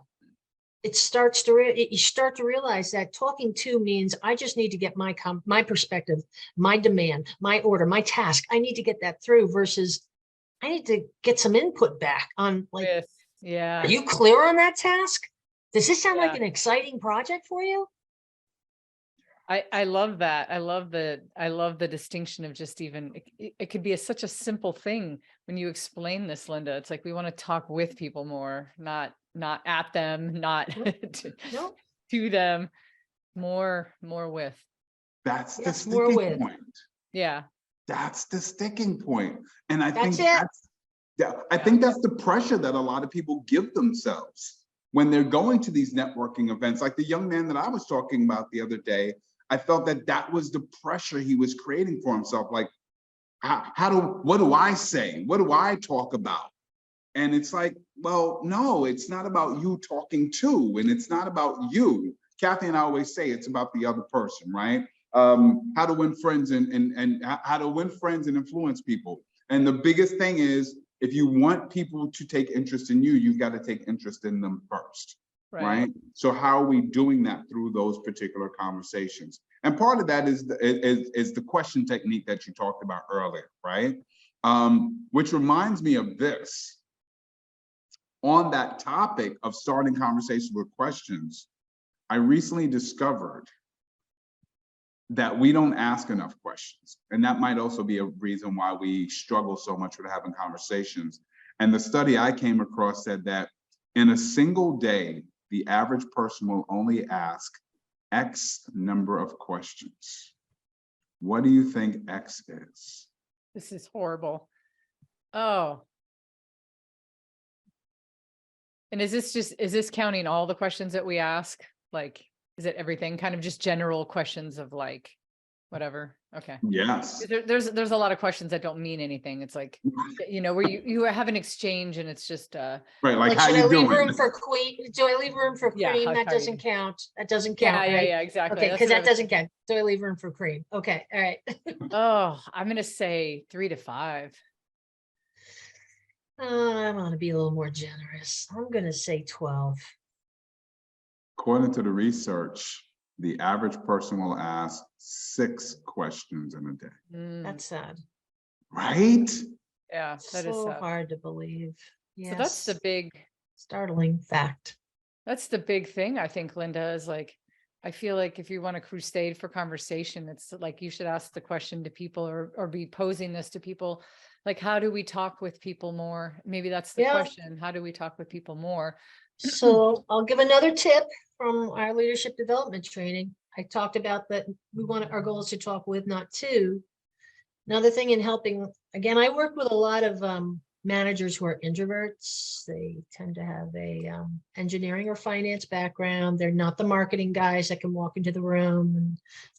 you start to realize that talking to means I just need to get my perspective, my demand, my order, my task. I need to get that through versus I need to get some input back on like, are you clear on that task? Does this sound like an exciting project for you? I love that. I love the distinction of just even, it could be such a simple thing when you explain this, Linda. It's like, we want to talk with people more, not at them, not to them, more with. That's the sticking point. Yeah. That's the sticking point. And I think that's the pressure that a lot of people give themselves when they're going to these networking events. Like the young man that I was talking about the other day, I felt that was the pressure he was creating for himself. Like, what do I say? What do I talk about? And it's like, well, no, it's not about you talking to, and it's not about you. Cathey and I always say it's about the other person, right? How to win friends and how to win friends and influence people. And the biggest thing is, if you want people to take interest in you, you've got to take interest in them first, right? So how are we doing that through those particular conversations? And part of that is the question technique that you talked about earlier, right? Which reminds me of this. On that topic of starting conversations with questions, I recently discovered that we don't ask enough questions. And that might also be a reason why we struggle so much with having conversations. And the study I came across said that in a single day, the average person will only ask X number of questions. What do you think X is? This is horrible. Oh. And is this counting all the questions that we ask? Like, is it everything? Kind of just general questions of like, whatever. Okay. Yes. There's a lot of questions that don't mean anything. It's like, where you have an exchange and it's just right. Like how should you I leave doing? room for queen? Do I leave room for cream? That doesn't count. That doesn't count. Yeah, right? yeah, exactly. Okay, because that doesn't count. Do I leave room for cream? Okay, all right. Oh, I'm gonna say 3 to 5. I want to be a little more generous. I'm gonna say 12. According to the research, the average person will ask 6 questions in a day. That's sad. Right? Yeah, that is So tough. hard to believe. So that's the Yes, big, startling fact. that's the big thing, I think, Linda, is like, I feel like if you want a crusade for conversation, it's like you should ask the question to people, or be posing this to people. Like, how do we talk with people more? Maybe that's the Yeah. question. How do we talk with people more? So I'll give another tip from our leadership development training. I talked about that our goal is to talk with, not to. Another thing in helping, again, I work with a lot of managers who are introverts. They tend to have a engineering or finance background. They're not the marketing guys that can walk into the room, and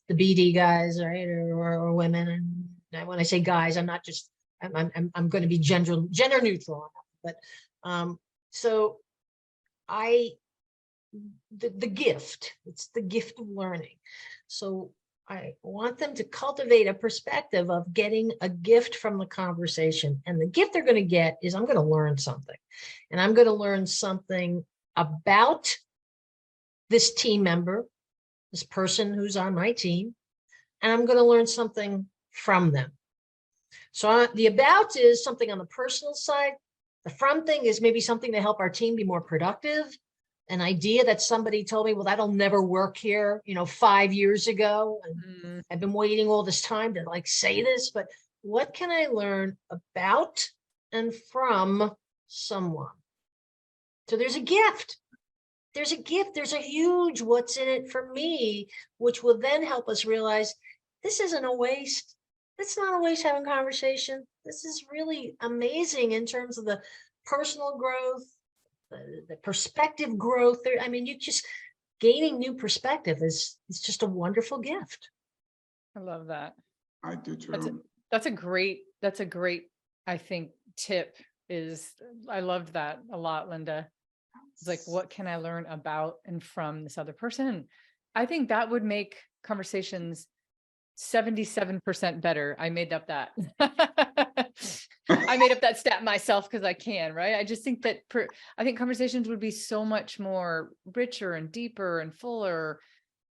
the BD guys, right, or women. And when I say guys, I'm not just I'm going to be gender neutral, but so the gift, it's the gift of learning. So I want them to cultivate a perspective of getting a gift from the conversation. And the gift they're going to get is, I'm going to learn something. And I'm going to learn something about this team member, this person who's on my team, and I'm going to learn something from them. So the about is something on the personal side. The from thing is maybe something to help our team be more productive. An idea that somebody told me, well, that'll never work here, 5 years ago. And I've been waiting all this time to like say this, but what can I learn about and from someone? So there's a gift. There's a gift. There's a huge what's in it for me, which will then help us realize this isn't a waste. It's not a waste having conversation. This is really amazing in terms of the personal growth, the perspective growth. I mean, you just gaining new perspective is just a wonderful gift. I love that. I do too. That's a great, I think, tip. I loved that a lot, Linda. It's like, what can I learn about and from this other person? I think that would make conversations 77% better. I made up that. I made up that stat myself because I can, right? I just think that I think conversations would be so much more richer and deeper and fuller,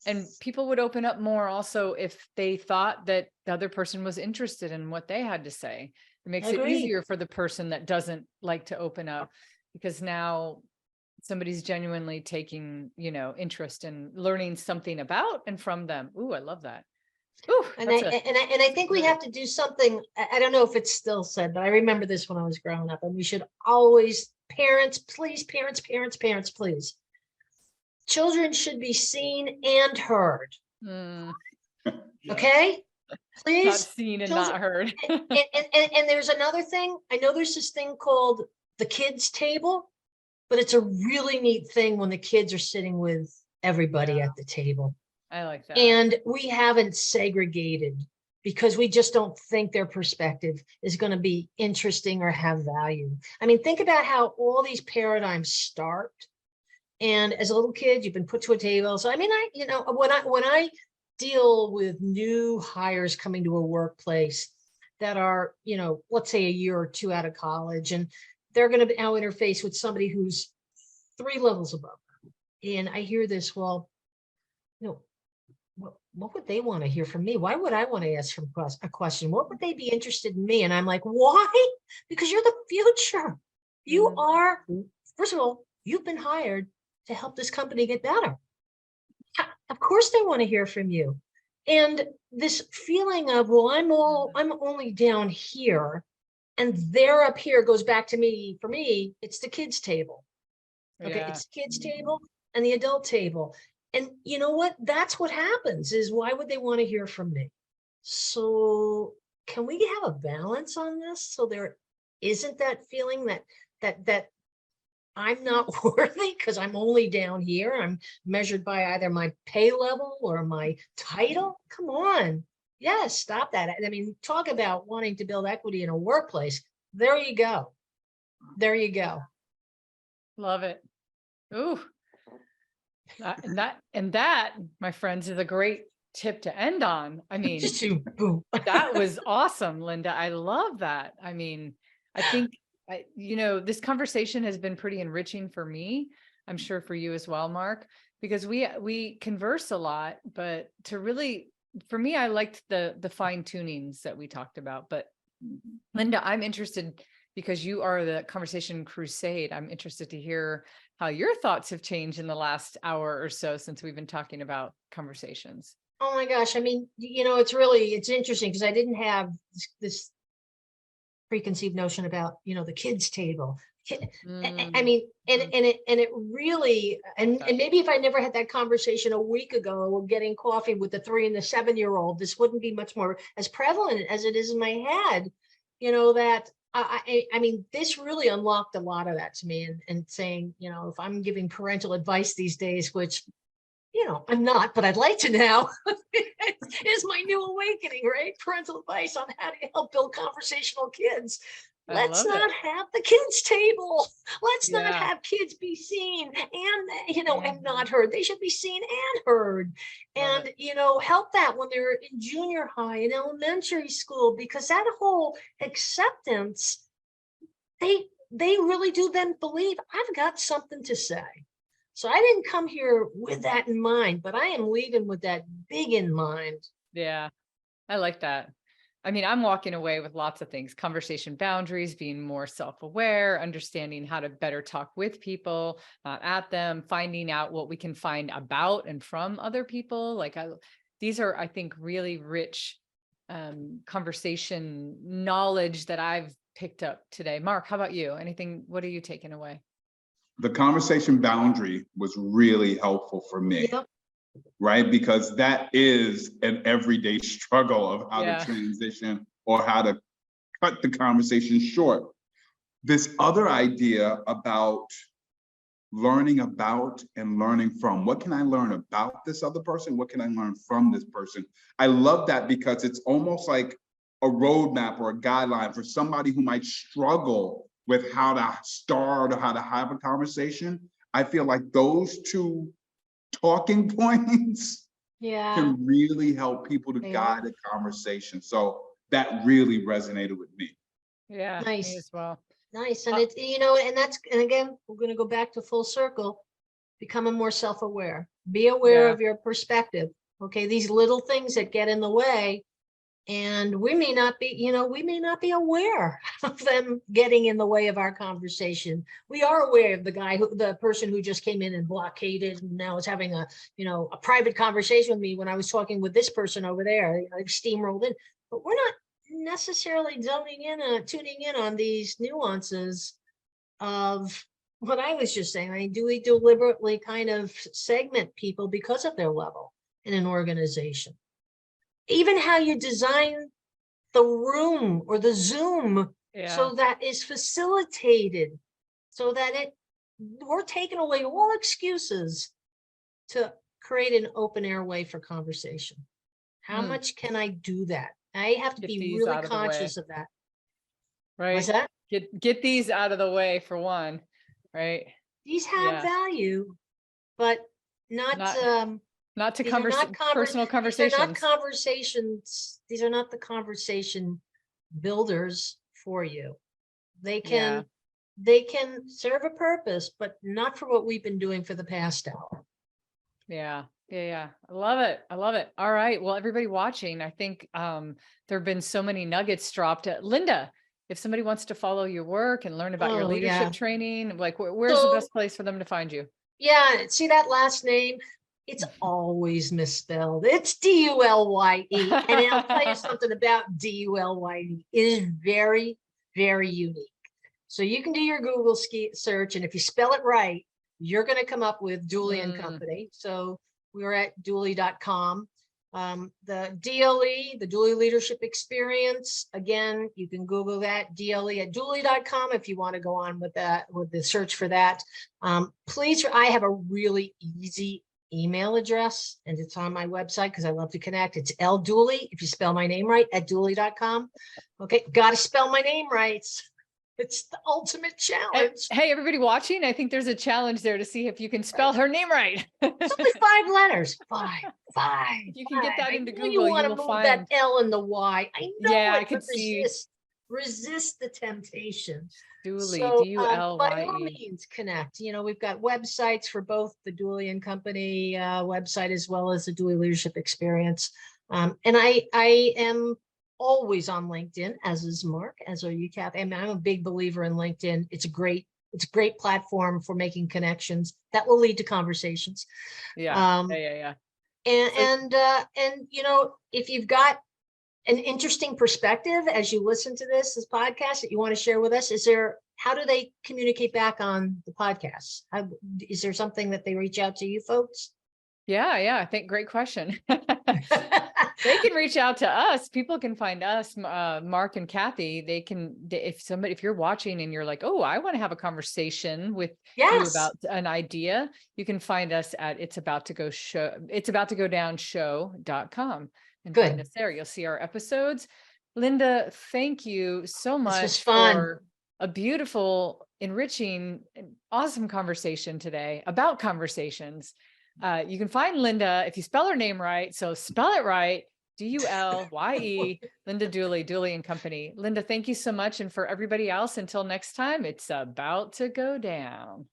and people would open up more also if they thought that the other person was interested in what they had to say. It makes it easier for the person that doesn't like to open up, because now somebody's genuinely taking, interest in learning something about and from them. Ooh, I love that. Ooh, and I think we have to do something. I don't know if it's still said, but I remember this when I was growing up, and we should always, parents, please, please. Children should be seen and heard. Okay? Please. Not seen and not heard. and there's another thing. I know there's this thing called the kids table, but it's a really neat thing when the kids are sitting with everybody at the table. I like that. And we haven't segregated because we just don't think their perspective is going to be interesting or have value. I mean, think about how all these paradigms start. And as a little kid, you've been put to a table. So, I mean, when I deal with new hires coming to a workplace that are, let's say a year or two out of college, and they're going to now interface with somebody who's 3 levels above them. And I hear this, well, what would they want to hear from me? Why would I want to ask them a question? What would they be interested in me? And I'm like, why? Because you're the future. You are, first of all, you've been hired to help this company get better. Of course they want to hear from you. And this feeling of, well, I'm only down here and they're up here goes back to me. For me, it's the kids table. Okay, it's the kids table and the adult table. And you know what? That's what happens, is why would they want to hear from me? So can we have a balance on this so there isn't that feeling that I'm not worthy because I'm only down here? I'm measured by either my pay level or my title. Come on. Yes, stop that. I mean, talk about wanting to build equity in a workplace. There you go. There you go. Love it. Ooh. And that, my friends, is a great tip to end on. I mean, that was awesome, Linda. I love that. I mean, I think, this conversation has been pretty enriching for me. I'm sure for you as well, Marc, because we converse a lot, but for me, I liked the fine tunings that we talked about, but Linda, I'm interested because you are the Conversation Crusade. I'm interested to hear how your thoughts have changed in the last hour or so since we've been talking about conversations. Oh my gosh. I mean, it's interesting because I didn't have this preconceived notion about, the kids table. I mean, and it really, and maybe if I never had that conversation a week ago, getting coffee with the 3 and the 7-year-old, this wouldn't be much more as prevalent as it is in my head, that I mean, this really unlocked a lot of that to me, and saying, if I'm giving parental advice these days, which, I'm not, but I'd like to now, is my new awakening, right? Parental advice on how to help build conversational kids. Let's not have the kids table. Let's not have kids be seen and, and not heard. They should be seen and heard. And, help that when they're in junior high and elementary school, because that whole acceptance, they really do then believe I've got something to say. So I didn't come here with that in mind, but I am leaving with that big in mind. Yeah, I like that. I mean, I'm walking away with lots of things: conversation boundaries, being more self-aware, understanding how to better talk with people, not at them, finding out what we can find about and from other people. These are, I think, really rich conversation knowledge that I've picked up today. Marc, how about you? What are you taking away? The conversation boundary was really helpful for me. Yep. Right? Because that is an everyday struggle of how to transition or how to cut the conversation short. This other idea about learning about and learning from. What can I learn about this other person? What can I learn from this person? I love that because it's almost like a roadmap or a guideline for somebody who might struggle with how to start or how to have a conversation. I feel like those two talking points can really help people to guide a conversation. So that really resonated with me. Yeah, nice. Me as well. Nice. And it's, and again, we're going to go back to full circle, becoming more self-aware, be aware of your perspective. Okay. These little things that get in the way, and we may not be aware of them getting in the way of our conversation. We are aware of the person who just came in and blockaded and now is having a private conversation with me when I was talking with this person over there, steamrolled in, but we're not necessarily tuning in on these nuances of what I was just saying. I mean, do we deliberately kind of segment people because of their level in an organization? Even how you design the room or the Zoom so that is facilitated, so that we're taking away all excuses to create an open airway for conversation. How much can I do that? I have to be really conscious of that. Right. What's that? Get these out of the way for one, right? These have value, but not to personal conversations. These are not conversations. These are not the conversation builders for you. They can serve a purpose, but not for what we've been doing for the past hour. Yeah. I love it. All right. Well, everybody watching, I think there have been so many nuggets dropped. Linda, if somebody wants to follow your work and learn about your leadership training, where's the best place for them to find you? Yeah. See that last name? It's always misspelled. It's Dulye. And I'll tell you something about Dulye. It is very, very unique. So you can do your Google search, and if you spell it right, you're going to come up with Dooley and Company. So we're at Dooley.com. The DLE, the Dooley Leadership Experience, again, you can Google that, DLE at Dooley.com if you want to go on with that, with the search for that. Please, I have a really easy email address, and it's on my website because I love to connect. It's Dooley, if you spell my name right, at Dooley.com. Okay, got to spell my name right. It's the ultimate challenge. Hey, everybody watching, I think there's a challenge there to see if you can spell her name right. It's only 5 letters. Five. If you can get that into Google, you want to move that L and the Y. I know I could see. Resist the temptation. Dooley, so, Dulye. By all means, connect. We've got websites for both the Dooley and Company website as well as the Dooley Leadership Experience. And I am always on LinkedIn, as is Marc, as are you, Cathey. I mean, I'm a big believer in LinkedIn. It's a great platform for making connections that will lead to conversations. Yeah. And you know, if you've got an interesting perspective as you listen to this podcast that you want to share with us, how do they communicate back on the podcast? Is there something that they reach out to you folks? Yeah. I think great question. They can reach out to us. People can find us, Marc and Cathey. If you're watching and you're like, oh, I want to have a conversation with you about an idea, you can find us at it's about to go down show.com and find us there. You'll see our episodes. Linda, thank you so much for a beautiful, enriching, awesome conversation today about conversations. You can find Linda if you spell her name right. So spell it right. Dulye, Linda Dooley and Company. Linda, thank you so much. And for everybody else, until next time, it's about to go down.